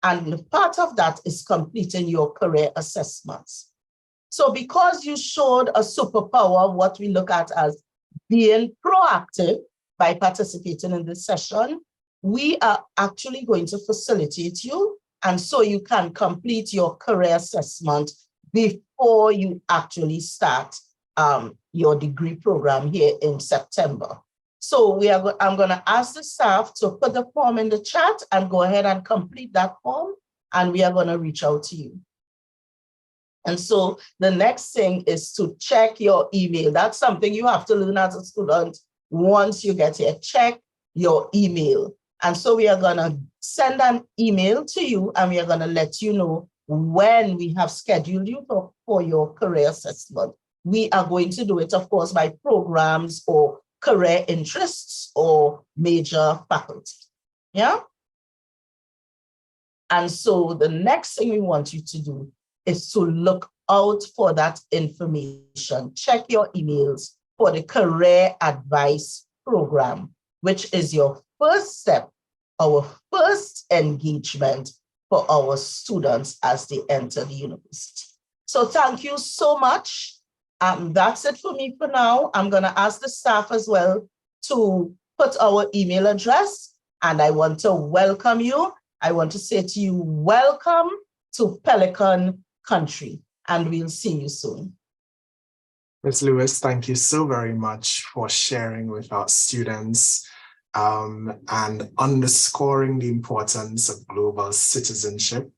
And part of that is completing your career assessments. So because you showed a superpower, what we look at as being proactive by participating in this session, we are actually going to facilitate you. And so you can complete your career assessment before you actually start your degree program here in September. So I'm going to ask the staff to put the form in the chat and go ahead and complete that form, and we are going to reach out to you. And so the next thing is to check your email. That's something you have to learn as a student. Once you get here, check your email. And so we are going to send an email to you, and we are going to let you know when we have scheduled you for your career assessment. We are going to do it, of course, by programs or career interests or major faculty. Yeah? And so the next thing we want you to do is to look out for that information. Check your emails for the career advice program, which is your first step, our first engagement for our students as they enter the university. So thank you so much. That's it for me for now. I'm going to ask the staff as well to put our email address, and I want to welcome you. I want to say to you, welcome to Pelican Country, and we'll see you soon. Ms. Lewis, thank you so very much for sharing with our students and underscoring the importance of global citizenship.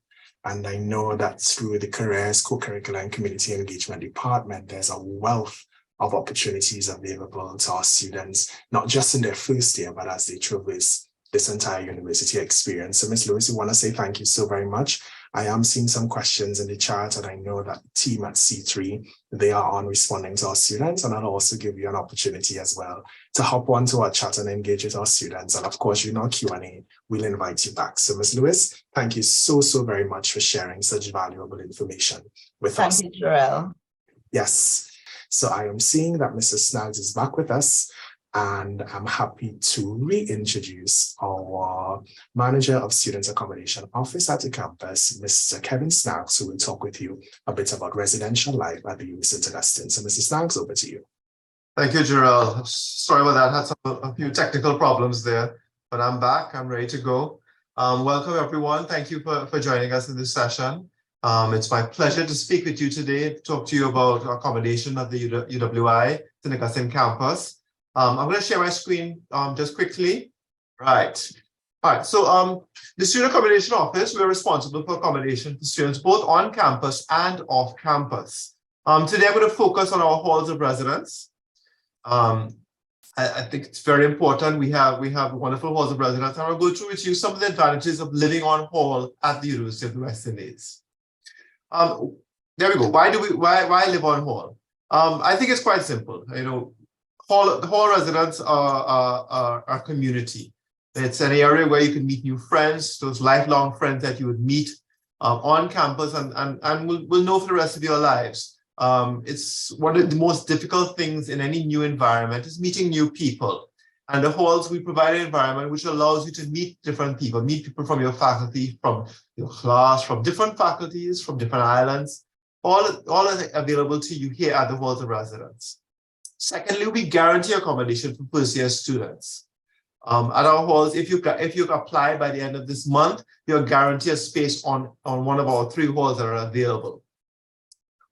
And I know that through the Careers, Co-Curricular and Community Engagement Department, there's a wealth of opportunities available to our students, not just in their first year, but as they traverse this entire university experience. So Ms. Lewis, we want to say thank you so very much. I am seeing some questions in the chat, and I know that the team at C3, they are on responding to our students, and I'll also give you an opportunity as well to hop onto our chat and engage with our students. And of course, you know, Q&A, we'll invite you back. So Ms. Lewis, thank you so very much for sharing such valuable information with us. Thank you, Jarrell. Yes. So I am seeing that Mrs. Snaggs is back with us, and I'm happy to reintroduce our Manager of Student Accommodation Office at the campus, Mr. Kevin Snaggs, who will talk with you a bit about residential life at the UWI St. Augustine. So Mr. Snaggs, over to you. Thank you, Jarrell. Sorry about that. Had a few technical problems there, but I'm back. I'm ready to go. Welcome, everyone. Thank you for joining us in this session. It's my pleasure to speak with you today, to talk to you about accommodation at the UWI St. Augustine Campus. I'm going to share my screen just quickly. Right. All right. So the Student Accommodation Office, we're responsible for accommodation for students both on campus and off campus. Today, I'm going to focus on our halls of residence. I think it's very important. We have wonderful halls of residence, and I'll go through with you some of the advantages of living on hall at the University of the West Indies. There we go. Why live on hall? I think it's quite simple. You know, hall residents are a community. It's an area where you can meet new friends, those lifelong friends that you would meet on campus and will know for the rest of your lives. It's one of the most difficult things in any new environment is meeting new people. And the halls, we provide an environment which allows you to meet different people, meet people from your faculty, from your class, from different faculties, from different islands, all is available to you here at the halls of residence. Secondly, we guarantee accommodation for first-year students. At our halls, if you apply by the end of this month, you're guaranteed a space on one of our 3 halls that are available.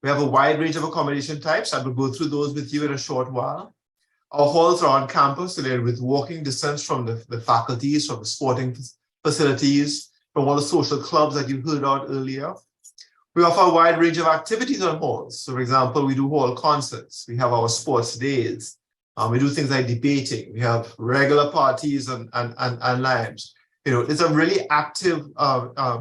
We have a wide range of accommodation types. I will go through those with you in a short while. Our halls are on campus, so they're with walking distance from the faculties, from the sporting facilities, from all the social clubs that you heard about earlier. We offer a wide range of activities on halls. So, for example, we do hall concerts. We have our sports days. We do things like debating. We have regular parties and lives. You know, it's a really active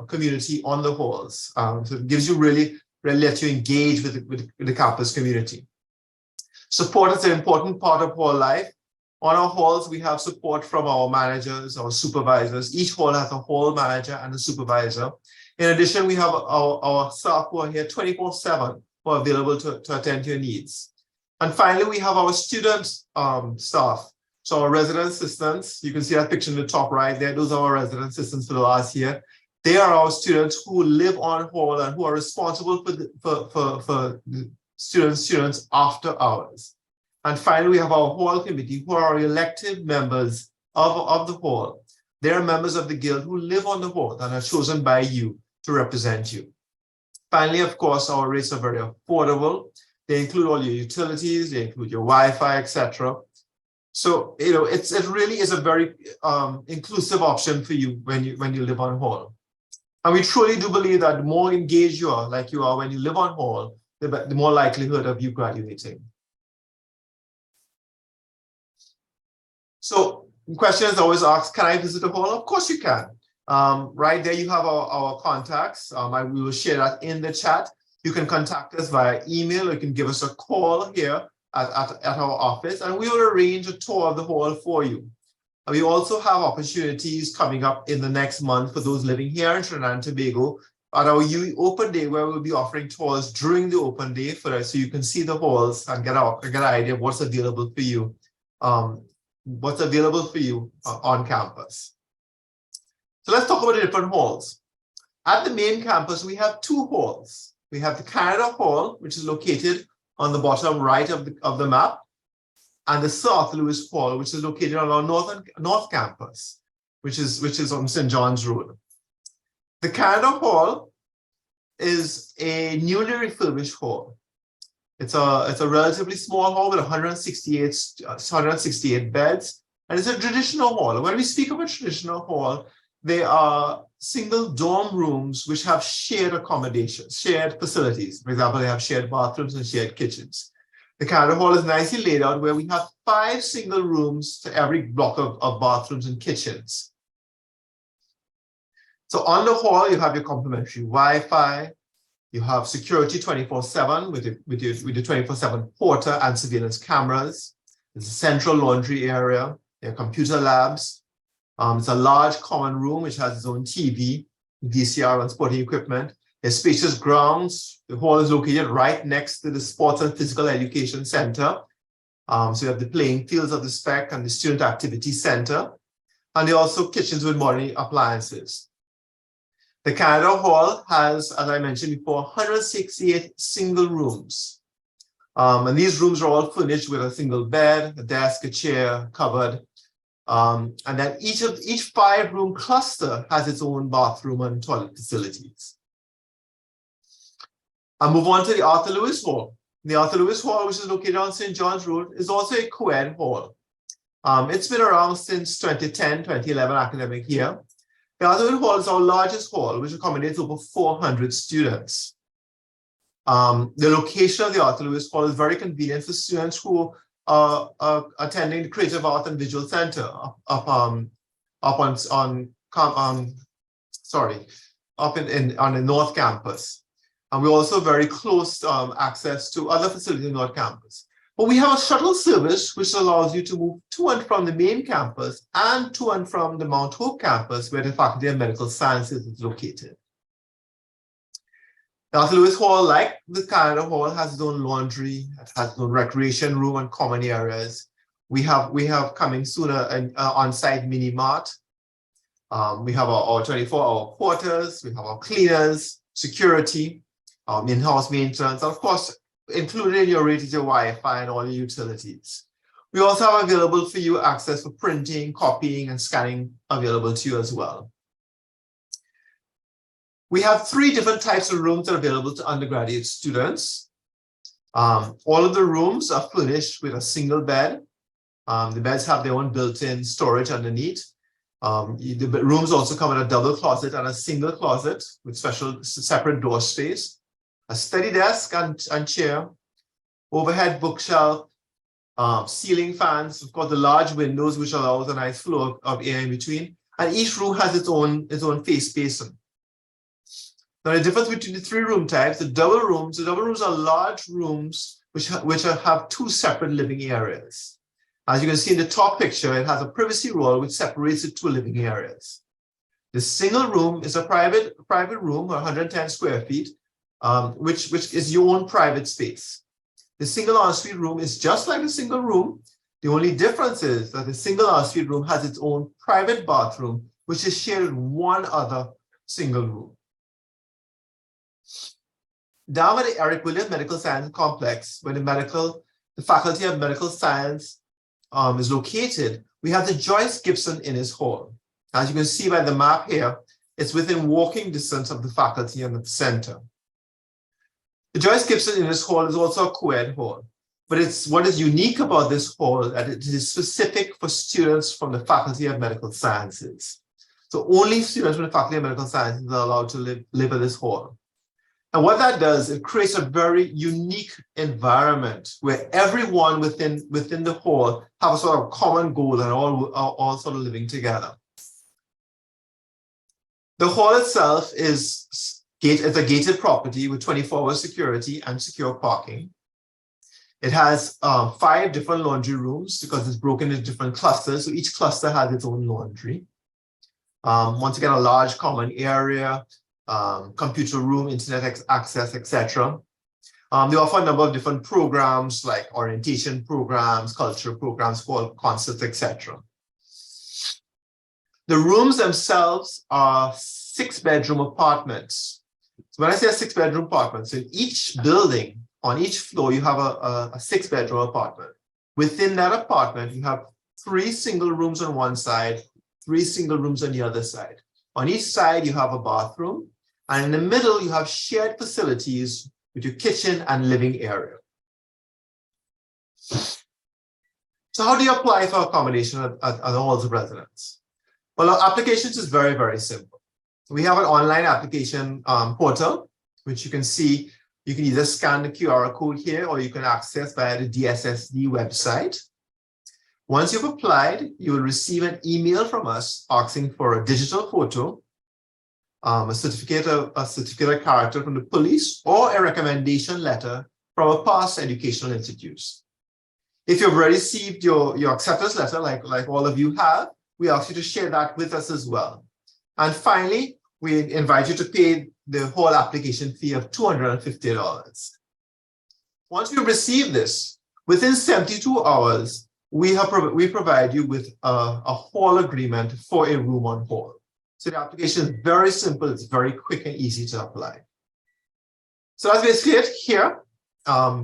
community on the halls. So it gives you really lets you engage with the campus community. Support is an important part of hall life. On our halls, we have support from our managers, our supervisors. Each hall has a hall manager and a supervisor. In addition, we have our staff who are here 24/7 who are available to attend to your needs. And finally, we have our student staff. So our resident assistants, you can see that picture in the top right there. Those are our resident assistants for the last year. They are our students who live on hall and who are responsible for students after hours. And finally, we have our hall committee who are elected members of the hall. They are members of the guild who live on the hall and are chosen by you to represent you. Finally, of course, our rates are very affordable. They include all your utilities, they include your Wi-Fi, etc. So, you know, it really is a very inclusive option for you when you live on hall. And we truly do believe that the more engaged you are, like you are when you live on hall, the more likelihood of you graduating. So the question is always asked, can I visit the hall? Of course you can. Right there you have our contacts. We will share that in the chat. You can contact us via email, or you can give us a call here at our office, and we will arrange a tour of the hall for you. And we also have opportunities coming up in the next month for those living here in Trinidad and Tobago at our UE Open Day, where we'll be offering tours during the open day for us, so you can see the halls and get an idea of what's available for you. On campus. So let's talk about the different halls. At the main campus, we have two halls. We have the Canada Hall, which is located on the bottom right of the map, and the South Louis Hall, which is located on our north campus, which is on St. John's Road. The Canada Hall is a newly refurbished hall. It's a relatively small hall with 168 beds, and it's a traditional hall. When we speak of a traditional hall, they are single dorm rooms which have shared accommodations, shared facilities. For example, they have shared bathrooms and shared kitchens. The Canada Hall is nicely laid out where we have 5 single rooms to every block of bathrooms and kitchens. So on the hall, you have your complimentary Wi-Fi. You have security 24/7 with the 24/7 porter and surveillance cameras. There's a central laundry area. There are computer labs. It's a large common room which has its own TV, VCR, and sporting equipment. There's spacious grounds. The hall is located right next to the Sports and Physical Education Center. So you have the playing fields of the SPEC and the Student Activity Center. And there are also kitchens with modern appliances. The Canada Hall has, as I mentioned before, 168 single rooms. And these rooms are all furnished with a single bed, a desk, a chair, cupboard. And then each 5-room cluster has its own bathroom and toilet facilities. I'll move on to the Arthur Lewis Hall. The Arthur Lewis Hall, which is located on St. John's Road, is also a co-ed hall. It's been around since 2010-2011 academic year. The Arthur Lewis Hall is our largest hall, which accommodates over 400 students. The location of the Arthur Lewis Hall is very convenient for students who are attending the Creative Art and Visual Center up on the North Campus. And we're also very close access to other facilities in North Campus. But we have a shuttle service which allows you to move to and from the main campus and to and from the Mount Hope campus, where the Faculty of Medical Sciences is located. The Arthur Lewis Hall, like the Canada Hall, has its own laundry, it has its own recreation room and common areas. We have coming soon an on-site mini mart. We have our 24-hour porters, we have our cleaners, security, in-house maintenance, and of course, included in your rate is your Wi-Fi and all your utilities. We also have available for you access for printing, copying, and scanning available to you as well. We have 3 different types of rooms that are available to undergraduate students. All of the rooms are furnished with a single bed. The beds have their own built-in storage underneath. The rooms also come with a double closet and a single closet with separate door space, a study desk and chair, overhead bookshelf, ceiling fans, of course, the large windows, which allows a nice flow of air in between. And each room has its own face basin. Now, the difference between the 3 room types, the double rooms are large rooms which have 2 separate living areas. As you can see in the top picture, it has a privacy wall which separates the 2 living areas. The single room is a private room, 110 square feet, which is your own private space. The single ensuite room is just like a single room. The only difference is that the single ensuite room has its own private bathroom, which is shared with one other single room. Down at the Eric Williams Medical Science Complex, where the Faculty of Medical Science is located, we have the Joyce Gibson Inniss Hall. As you can see by the map here, it's within walking distance of the faculty and the center. The Joyce Gibson Inniss Hall is also a co-ed hall, but what is unique about this hall that it is specific for students from the Faculty of Medical Sciences. So only students from the Faculty of Medical Sciences are allowed to live in this hall. And what that does, it creates a very unique environment where everyone within the hall have a sort of common goal and are all sort of living together. The hall itself is a gated property with 24-hour security and secure parking. It has 5 different laundry rooms because it's broken into different clusters. So each cluster has its own laundry. Once again, a large common area, computer room, internet access, etc. They offer a number of different programs like orientation programs, cultural programs, concerts, etc. The rooms themselves are 6-bedroom apartments. So when I say a 6-bedroom apartment, so in each building, on each floor, you have a 6-bedroom apartment. Within that apartment, you have 3 single rooms on one side, 3 single rooms on the other side. On each side, you have a bathroom, and in the middle, you have shared facilities with your kitchen and living area. So how do you apply for accommodation at the halls of residence? Well, our applications is very, very simple. We have an online application portal, which you can see. You can either scan the QR code here, or you can access via the D.S.S.D website. Once you've applied, you will receive an email from us asking for a digital photo, a certificate of character from the police, or a recommendation letter from a past educational institute. If you've already received your acceptance letter, like all of you have, we ask you to share that with us as well. And finally, we invite you to pay the whole application fee of $250. Once you receive this, within 72 hours, we provide you with a hall agreement for a room on hall. So the application is very simple, it's very quick and easy to apply. So that's basically it here.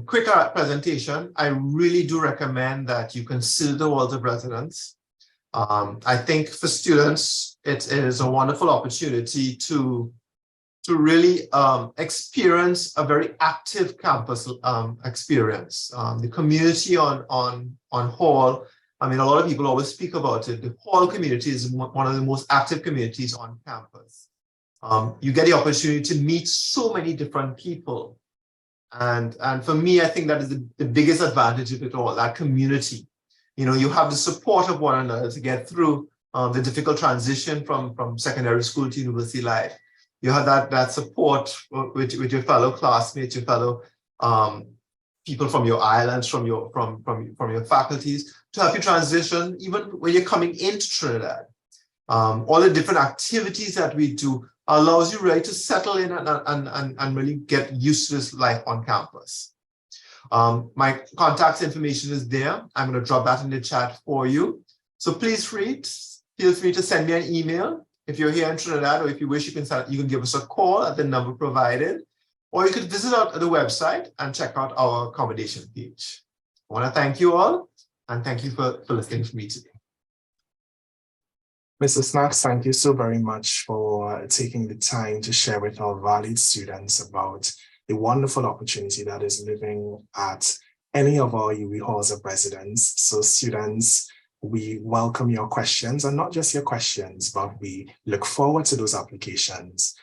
Quick presentation. I really do recommend that you consider the halls of residence. I think for students, it is a wonderful opportunity to really experience a very active campus experience. The community on hall, I mean, a lot of people always speak about it. The hall community is one of the most active communities on campus. You get the opportunity to meet so many different people. And for me, I think that is the biggest advantage of it all, that community. You know, you have the support of one another to get through the difficult transition from secondary school to university life. You have that support with your fellow classmates, your fellow people from your islands, from your faculties, to help you transition even when you're coming into Trinidad. All the different activities that we do allows you really to settle in and really get used to this life on campus. My contact information is there. I'm going to drop that in the chat for you. So please feel free to send me an email. If you're here in Trinidad, or if you wish, you can give us a call at the number provided, or you could visit the website and check out our accommodation page. I want to thank you all, and thank you for listening to me today. Mr. Snaggs, thank you so very much for taking the time to share with our valued students about the wonderful opportunity that is living at any of our UE halls of residence. So students, we welcome your questions, and not just your questions, but we look forward to those applications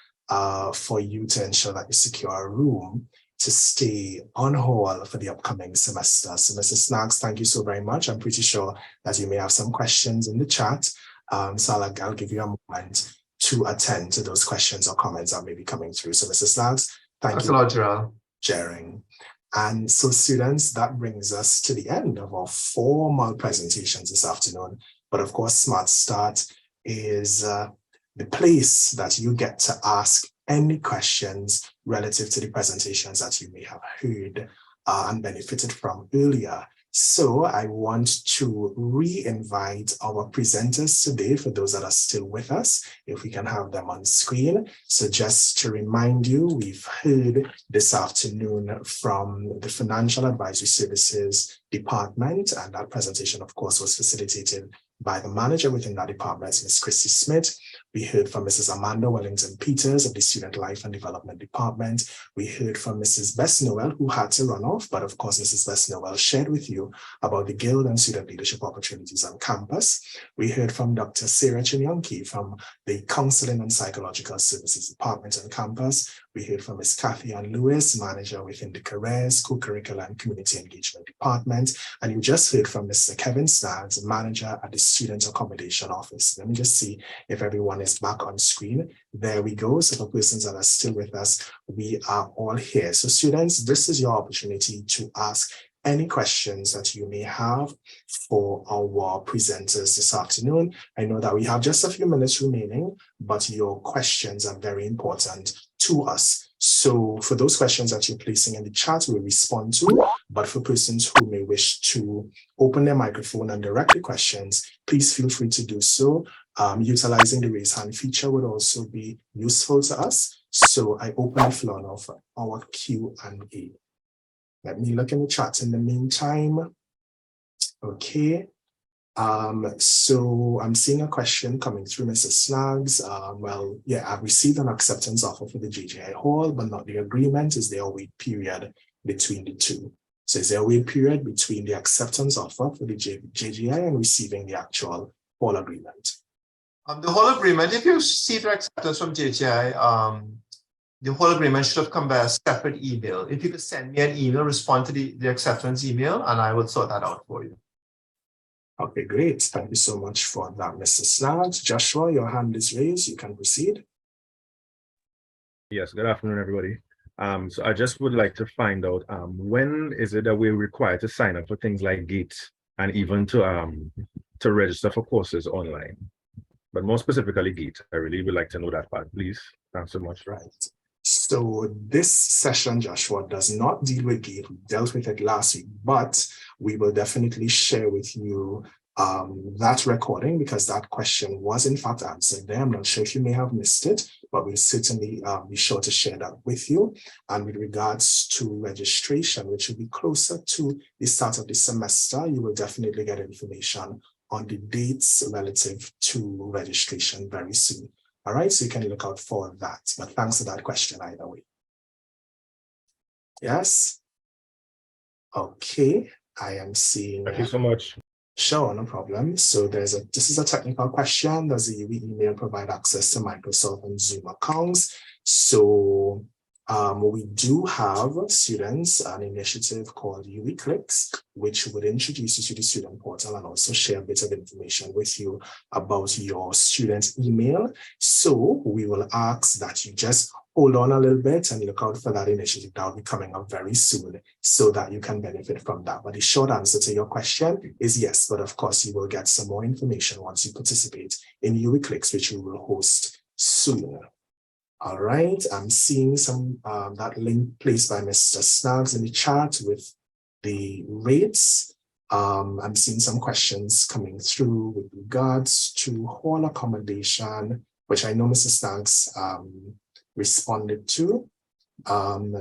for you to ensure that you secure a room to stay on hall for the upcoming semester. So Mrs. Snaggs, thank you so very much. I'm pretty sure that you may have some questions in the chat. So I'll give you a moment to attend to those questions or comments that may be coming through. So Mrs. Snaggs, thank you for sharing. And so students, that brings us to the end of our formal presentations this afternoon. But of course, Smart Start is the place that you get to ask any questions relative to the presentations that you may have heard and benefited from earlier. So I want to re-invite our presenters today, for those that are still with us, if we can have them on screen. So just to remind you, we've heard this afternoon from the Financial Advisory Services Department, and that presentation, of course, was facilitated by the manager within that department, Ms. Kristy Smith. We heard from Mrs. Amanda Wellington-Peters of the Student Life and Development Department. We heard from Mrs. Best-Noel, who had to run off, but of course, Mrs. Best-Noel shared with you about the Guild and student leadership opportunities on campus. We heard from Dr. Sarah Chinyonki from the Counseling and Psychological Services Department on campus. We heard from Ms. Kathy Ann Lewis, manager within the Careers, Co-Curricular and Community Engagement Department. And you just heard from Mr. Kevin Snaggs, manager at the Student Accommodation Office. Let me just see if everyone is back on screen. There we go. So for persons that are still with us, we are all here. So students, this is your opportunity to ask any questions that you may have for our presenters this afternoon. I know that we have just a few minutes remaining, but your questions are very important to us. So for those questions that you're placing in the chat, we'll respond to, but for persons who may wish to open their microphone and direct the questions, please feel free to do so. Utilizing the raise hand feature would also be useful to us. So I open the floor now for our Q&A. Let me look in the chat in the meantime. Okay. So I'm seeing a question coming through Mrs. Snaggs. Well, yeah, I've received an acceptance offer for the JGI hall, but not the agreement. Is there a wait period between the two? So is there a wait period between the acceptance offer for the JGI and receiving the actual hall agreement? The hall agreement, if you see the acceptance from JGI, the whole agreement should have come by a separate email. If you could send me an email, respond to the acceptance email, and I will sort that out for you. Okay, great. Thank you so much for that, Mr. Snaggs. Joshua, your hand is raised. You can proceed. Yes, good afternoon, everybody. So I just would like to find out when is it that we're required to sign up for things like GATE and even to register for courses online? But more specifically, GATE. I really would like to know that part, please. Thanks so much. Right. So this session, Joshua, does not deal with GATE. We dealt with it last week, but we will definitely share with you that recording because that question was in fact answered there. I'm not sure if you may have missed it, but we'll certainly be sure to share that with you. And with regards to registration, which will be closer to the start of the semester, you will definitely get information on the dates relative to registration very soon. All right, so you can look out for that. But thanks for that question either way. Yes. Okay, I am seeing. Thank you so much. Sure, no problem. So this is a technical question. Does the UE email provide access to Microsoft and Zoom accounts? So we do have students an initiative called UE Clicks, which would introduce you to the student portal and also share a bit of information with you about your student email. So we will ask that you just hold on a little bit and look out for that initiative that will be coming up very soon so that you can benefit from that. But the short answer to your question is yes, but of course you will get some more information once you participate in UE Clicks, which we will host soon. All right, I'm seeing some that link placed by Mr. Snaggs in the chat with the rates. I'm seeing some questions coming through with regards to hall accommodation, which I know Mr. Snaggs responded to.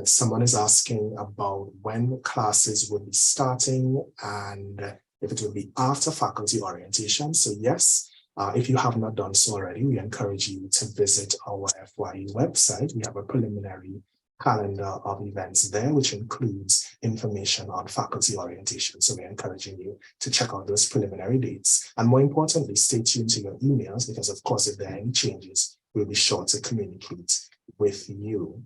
Someone is asking about when classes will be starting and if it will be after faculty orientation. So yes, if you have not done so already, we encourage you to visit our FYE website. We have a preliminary calendar of events there, which includes information on faculty orientation. So we're encouraging you to check out those preliminary dates. And more importantly, stay tuned to your emails because, of course, if there are any changes, we'll be sure to communicate with you.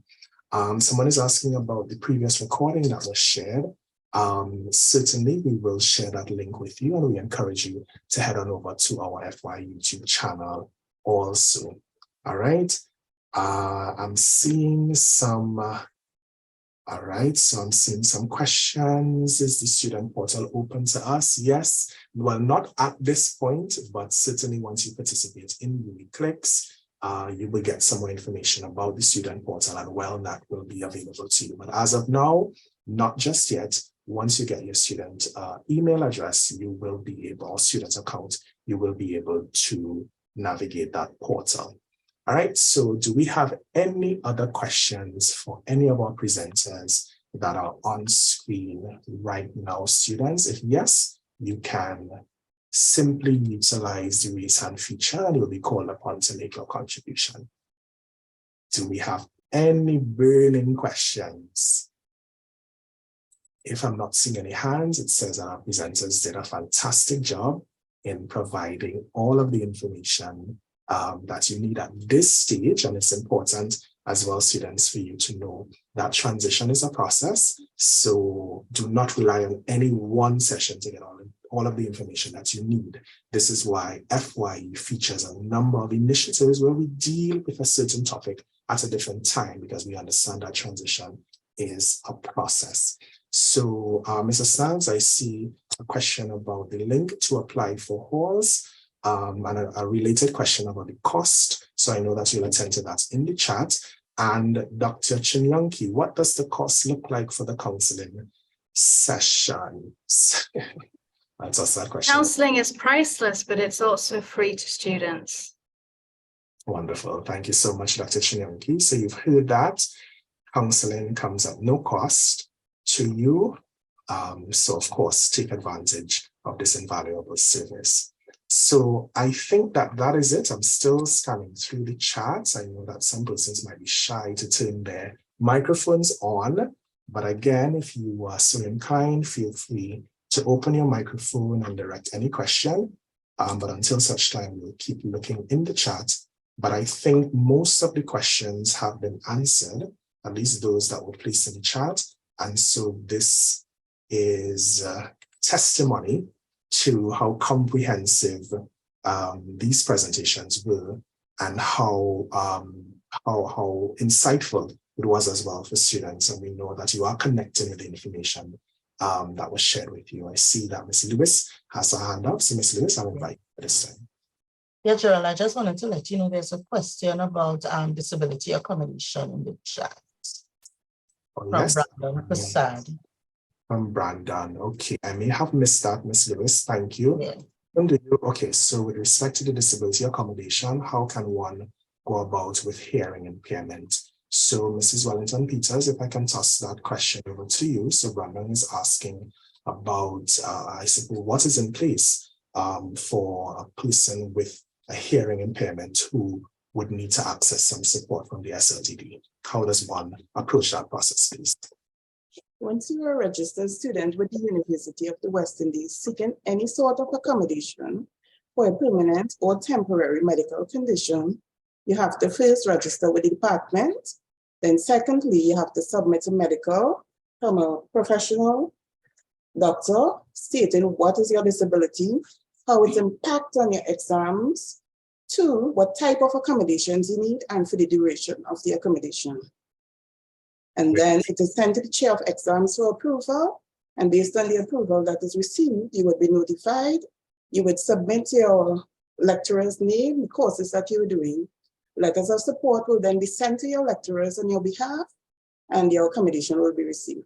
Someone is asking about the previous recording that was shared. Certainly, we will share that link with you, and we encourage you to head on over to our FYE YouTube channel also. All right. I'm seeing some. All right, so I'm seeing some questions. Is the student portal open to us? Yes. Well, not at this point, but certainly once you participate in UE Clicks, you will get some more information about the student portal and well, that will be available to you. But as of now, not just yet. Once you get your student email address, you will be able, or student account, you will be able to navigate that portal. All right, so do we have any other questions for any of our presenters that are on screen right now, students? If yes, you can simply utilize the raise hand feature and you'll be called upon to make your contribution. Do we have any burning questions? If I'm not seeing any hands, it says our presenters did a fantastic job in providing all of the information that you need at this stage. And it's important as well, students, for you to know that transition is a process. So do not rely on any one session to get all of the information that you need. This is why FYE features a number of initiatives where we deal with a certain topic at a different time, because we understand that transition is a process. So, Mr. Snaggs, I see a question about the link to apply for halls, and a related question about the cost. So I know that you'll attend to that in the chat. And Dr. Chinyonki, what does the cost look like for the counseling sessions? That's us that question. Counseling is priceless, but it's also free to students. Wonderful. Thank you so much, Dr. Chinyonki. So you've heard that counseling comes at no cost to you. So of course, take advantage of this invaluable service. So I think that is it. I'm still scanning through the chats. I know that some persons might be shy to turn their microphones on, but again, if you are so inclined, feel free to open your microphone and direct any question. But until such time, we'll keep looking in the chat. But I think most of the questions have been answered, at least those that were placed in the chat. And so this is testimony to how comprehensive these presentations were, and how insightful it was as well for students. And we know that you are connecting with the information that was shared with you. I see that Ms. Lewis has her hand up. So Ms. Lewis, I'll invite you this time. Yeah, Gerald, I just wanted to let you know there's a question about disability accommodation in the chat. Oh, From yes. Brandon Prasad. From Brandon. Okay, I may have missed that, Ms. Lewis. Thank you. Yeah. Okay, so with respect to the disability accommodation, how can one go about with hearing impairment? So Mrs. Wellington-Peters, if I can toss that question over to you. So Brandon is asking about, I suppose, what is in place for a person with a hearing impairment who would need to access some support from the S.L.D. How does one approach that process, please? Once you are a registered student with the University of the West Indies seeking any sort of accommodation for a permanent or temporary medical condition, you have to first register with the department. Then secondly, you have to submit a medical from a professional doctor stating what is your disability, how it impacts on your exams, two, what type of accommodations you need, and for the duration of the accommodation. And then it is sent to the chair of exams for approval. And based on the approval that is received, you would be notified. You would submit your lecturer's name, the courses that you're doing. Letters of support will then be sent to your lecturers on your behalf, and your accommodation will be received.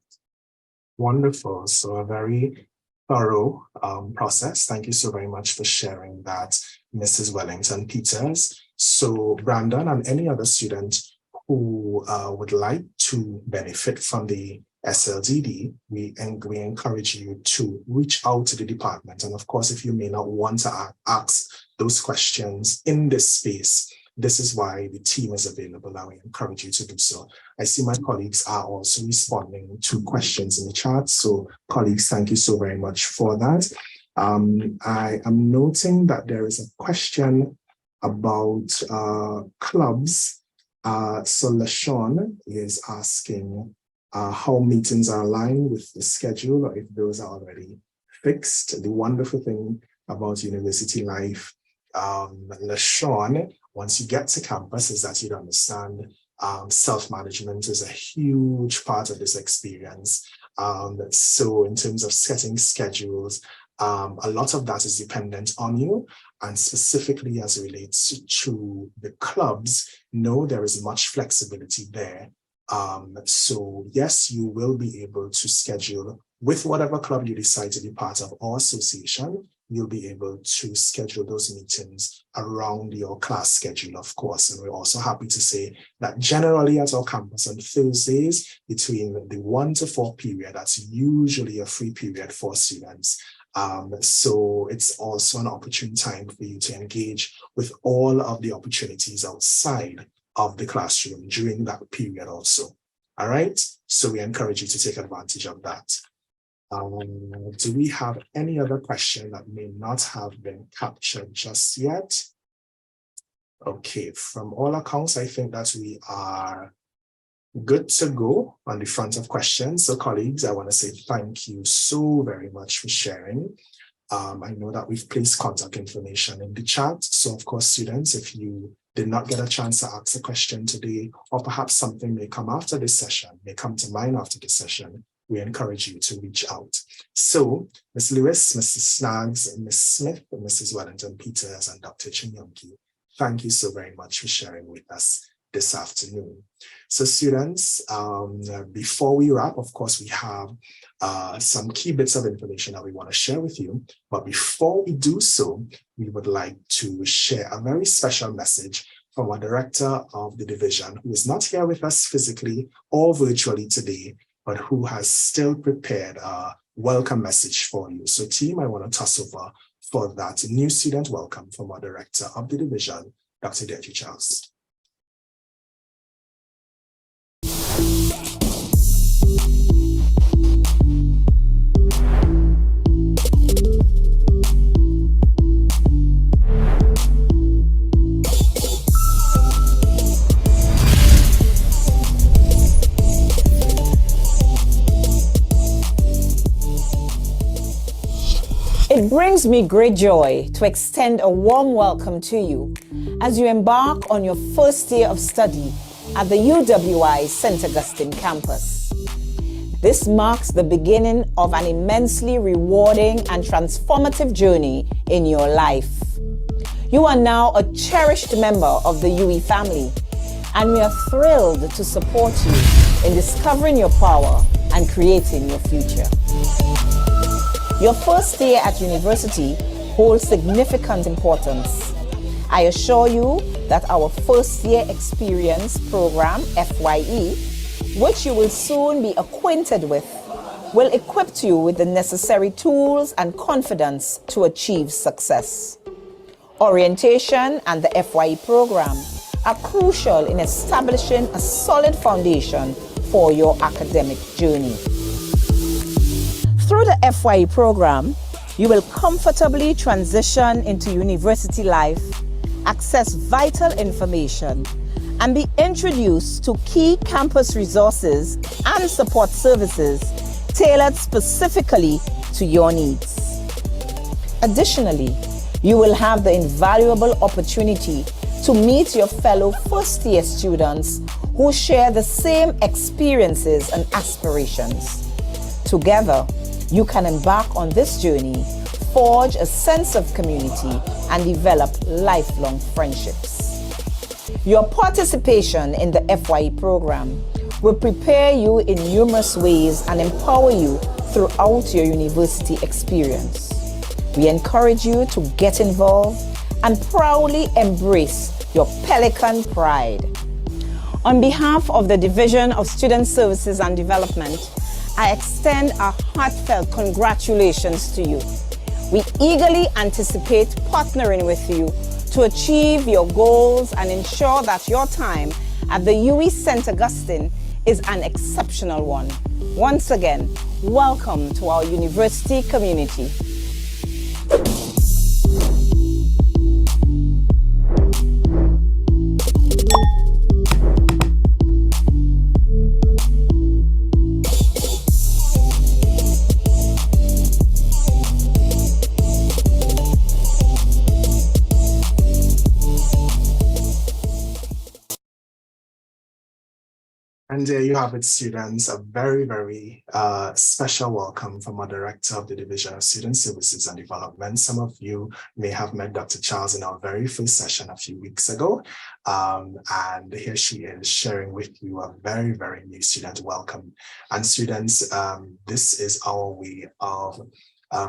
Wonderful. So a very thorough process. Thank you so very much for sharing that, Mrs. Wellington-Peters. So Brandon and any other student who would like to benefit from the S.L.D, we encourage you to reach out to the department. And of course, if you may not want to ask those questions in this space, this is why the team is available, and we encourage you to do so. I see my colleagues are also responding to questions in the chat. So colleagues, thank you so very much for that. I am noting that there is a question about clubs. So LaShawn is asking how meetings are aligned with the schedule, or if those are already fixed. The wonderful thing about university life, LaShawn, once you get to campus, is that you'd understand self-management is a huge part of this experience. So in terms of setting schedules, a lot of that is dependent on you, and specifically as it relates to the clubs, no, there is much flexibility there. So yes, you will be able to schedule with whatever club you decide to be part of or association. You'll be able to schedule those meetings around your class schedule, of course. And we're also happy to say that generally at our campus on Thursdays, between the 1 to 4 period, that's usually a free period for students. So it's also an opportune time for you to engage with all of the opportunities outside of the classroom during that period also. All right, so we encourage you to take advantage of that. Do we have any other question that may not have been captured just yet? Okay, from all accounts, I think that we are good to go on the front of questions. So colleagues, I want to say thank you so very much for sharing. I know that we've placed contact information in the chat. So of course, students, if you did not get a chance to ask a question today, or perhaps something may come after this session, may come to mind after this session, we encourage you to reach out. So Ms. Lewis, Mrs. Snaggs, Ms. Smith, and Mrs. Wellington-Peters, and Dr. Chinyonki, thank you so very much for sharing with us this afternoon. So students, before we wrap, of course, we have some key bits of information that we want to share with you. But before we do so, we would like to share a very special message from our director of the division, who is not here with us physically or virtually today, but who has still prepared a welcome message for you. So team, I want to toss over for that new student welcome from our director of the division, Dr. Deirdre Charles. It brings me great joy to extend a warm welcome to you as you embark on your first year of study at the UWI St. Augustine Campus. This marks the beginning of an immensely rewarding and transformative journey in your life. You are now a cherished member of the UE family, and we are thrilled to support you in discovering your power and creating your future. Your first year at university holds significant importance. I assure you that our first year experience program, FYE, which you will soon be acquainted with, will equip you with the necessary tools and confidence to achieve success. Orientation and the FYE program are crucial in establishing a solid foundation for your academic journey. Through the FYE program, you will comfortably transition into university life, access vital information, and be introduced to key campus resources and support services tailored specifically to your needs. Additionally, you will have the invaluable opportunity to meet your fellow first-year students who share the same experiences and aspirations. Together, you can embark on this journey, forge a sense of community, and develop lifelong friendships. Your participation in the FYE program will prepare you in numerous ways and empower you throughout your university experience. We encourage you to get involved and proudly embrace your Pelican pride. On behalf of the Division of Student Services and Development, I extend a heartfelt congratulations to you. We eagerly anticipate partnering with you to achieve your goals and ensure that your time at the UE St. Augustine is an exceptional one. Once again, welcome to our university community. And there you have it, students, a very, very special welcome from our director of the Division of Student Services and Development. Some of you may have met Dr. Charles in our very first session a few weeks ago. And here she is sharing with you a very, very new student welcome. And students, this is our way of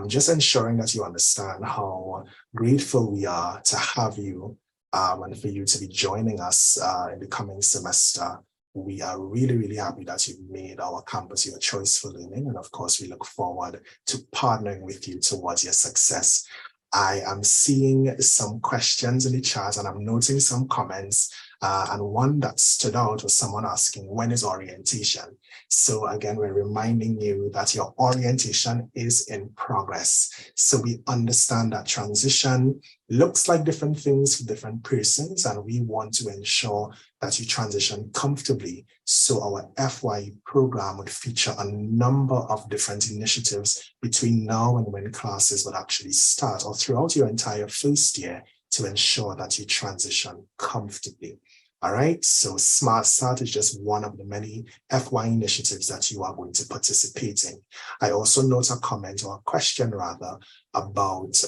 just ensuring that you understand how grateful we are to have you and for you to be joining us in the coming semester We are really, really happy that you've made our campus your choice for learning. And of course, we look forward to partnering with you towards your success. I am seeing some questions in the chat and I'm noting some comments. And one that stood out was someone asking, when is orientation? So again, we're reminding you that your orientation is in progress. So we understand that transition looks like different things for different persons, and we want to ensure that you transition comfortably. So our FYE program would feature a number of different initiatives between now and when classes will actually start, or throughout your entire first year, to ensure that you transition comfortably. All right, so Smart Start is just one of the many FYE initiatives that you are going to participate in. I also note a comment or a question rather about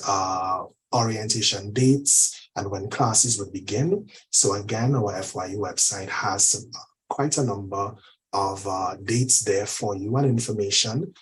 orientation dates and when classes would begin. So again, our FYE website has quite a number of dates there for you and information.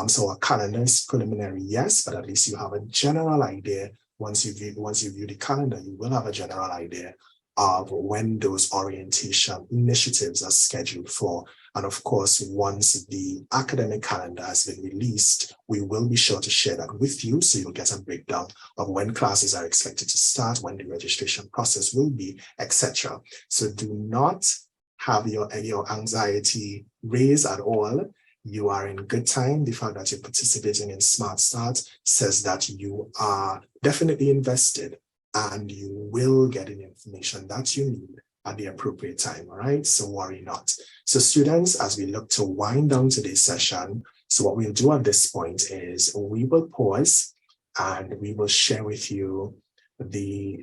So our calendar is preliminary, yes, but at least you have a general idea. Once you view the calendar, you will have a general idea of when those orientation initiatives are scheduled for. And of course, once the academic calendar has been released, we will be sure to share that with you, so you'll get a breakdown of when classes are expected to start, when the registration process will be, etc. So do not have your anxiety raised at all. You are in good time. The fact that you're participating in Smart Start says that you are definitely invested, and you will get the information that you need at the appropriate time, all right? So worry not. So students, as we look to wind down today's session, so what we'll do at this point is we will pause and we will share with you the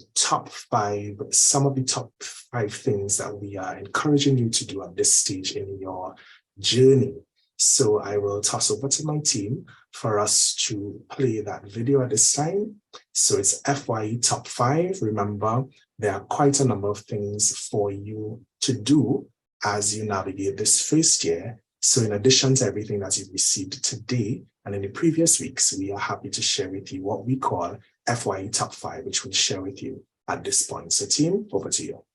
some of the top five things that we are encouraging you to do at this stage in your journey. So I will toss over to my team for us to play that video at this time. So it's FYE top 5. Remember, there are quite a number of things for you to do as you navigate this first year. So in addition to everything that you've received today and in the previous weeks, we are happy to share with you what we call FYE top 5, which we'll share with you at this point. So team, over to you.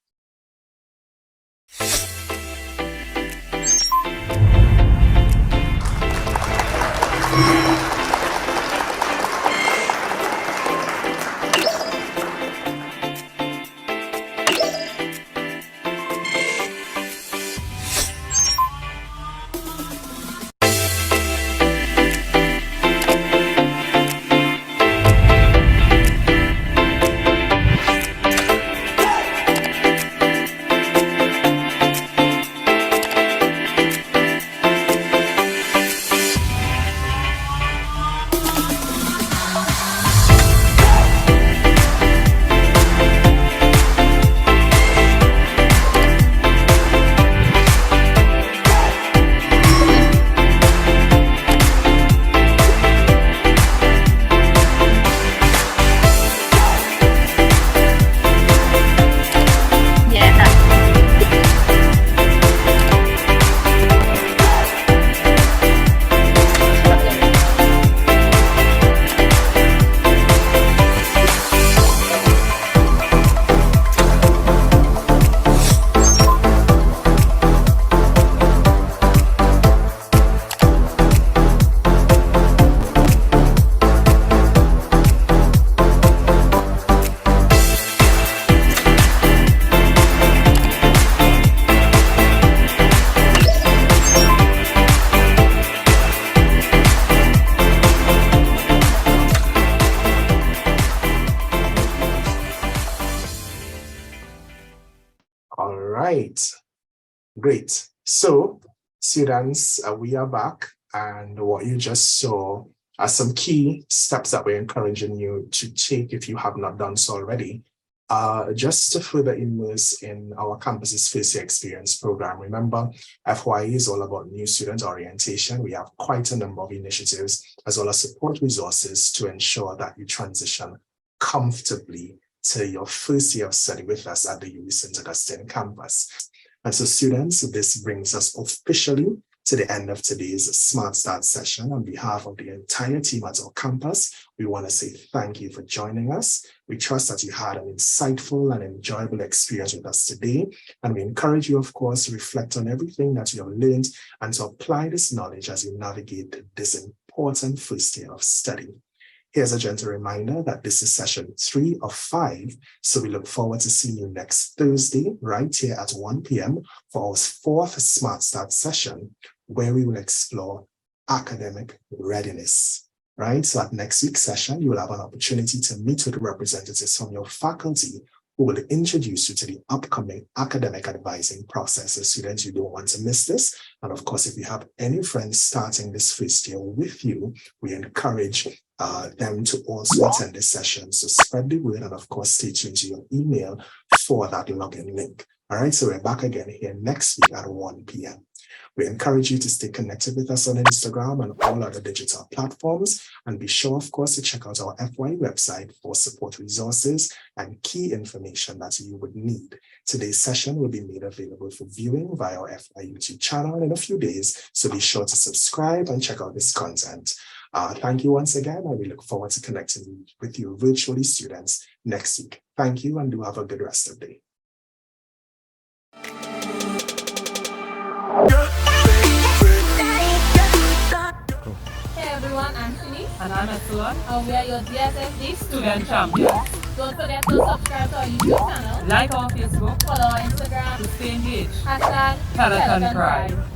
Great. So, students, we are back, and what you just saw are some key steps that we're encouraging you to take if you have not done so already. Just to further immerse in our campus's first year experience program. Remember, FYE is all about new student orientation. We have quite a number of initiatives as well as support resources to ensure that you transition comfortably to your first year of study with us at the St. Augustine Campus. And so students, this brings us officially to the end of today's Smart Start session. On behalf of the entire team at our campus, we want to say thank you for joining us. We trust that you had an insightful and enjoyable experience with us today. And we encourage you, of course, to reflect on everything that you have learned and to apply this knowledge as you navigate this important first year of study. Here's a gentle reminder that this is session 3 of 5. So we look forward to seeing you next Thursday, right here at 1 p.m. for our 4th Smart Start session, where we will explore academic readiness, right? So at next week's session, you will have an opportunity to meet with representatives from your faculty who will introduce you to the upcoming academic advising process. So students, you don't want to miss this. And of course, if you have any friends starting this first year with you, we encourage them to also attend this session. So spread the word and of course, stay tuned to your email for that login link. All right, so we're back again here next week at 1 p.m. We encourage you to stay connected with us on Instagram and all other digital platforms. And be sure, of course, to check out our FYE website for support resources and key information that you would need. Today's session will be made available for viewing via our FYE YouTube channel in a few days. So be sure to subscribe and check out this content. Thank you once again, and we look forward to connecting with you virtually, students, next week. Thank you, and do have a good rest of the day. Hey everyone, I'm Inniss. And I'm S.A.O. And we are your D.S.S.D Student Champions. Don't forget to subscribe to our YouTube channel, Like our Facebook, follow our Instagram, to stay engaged. #Peloton Peloton Pride. Pride.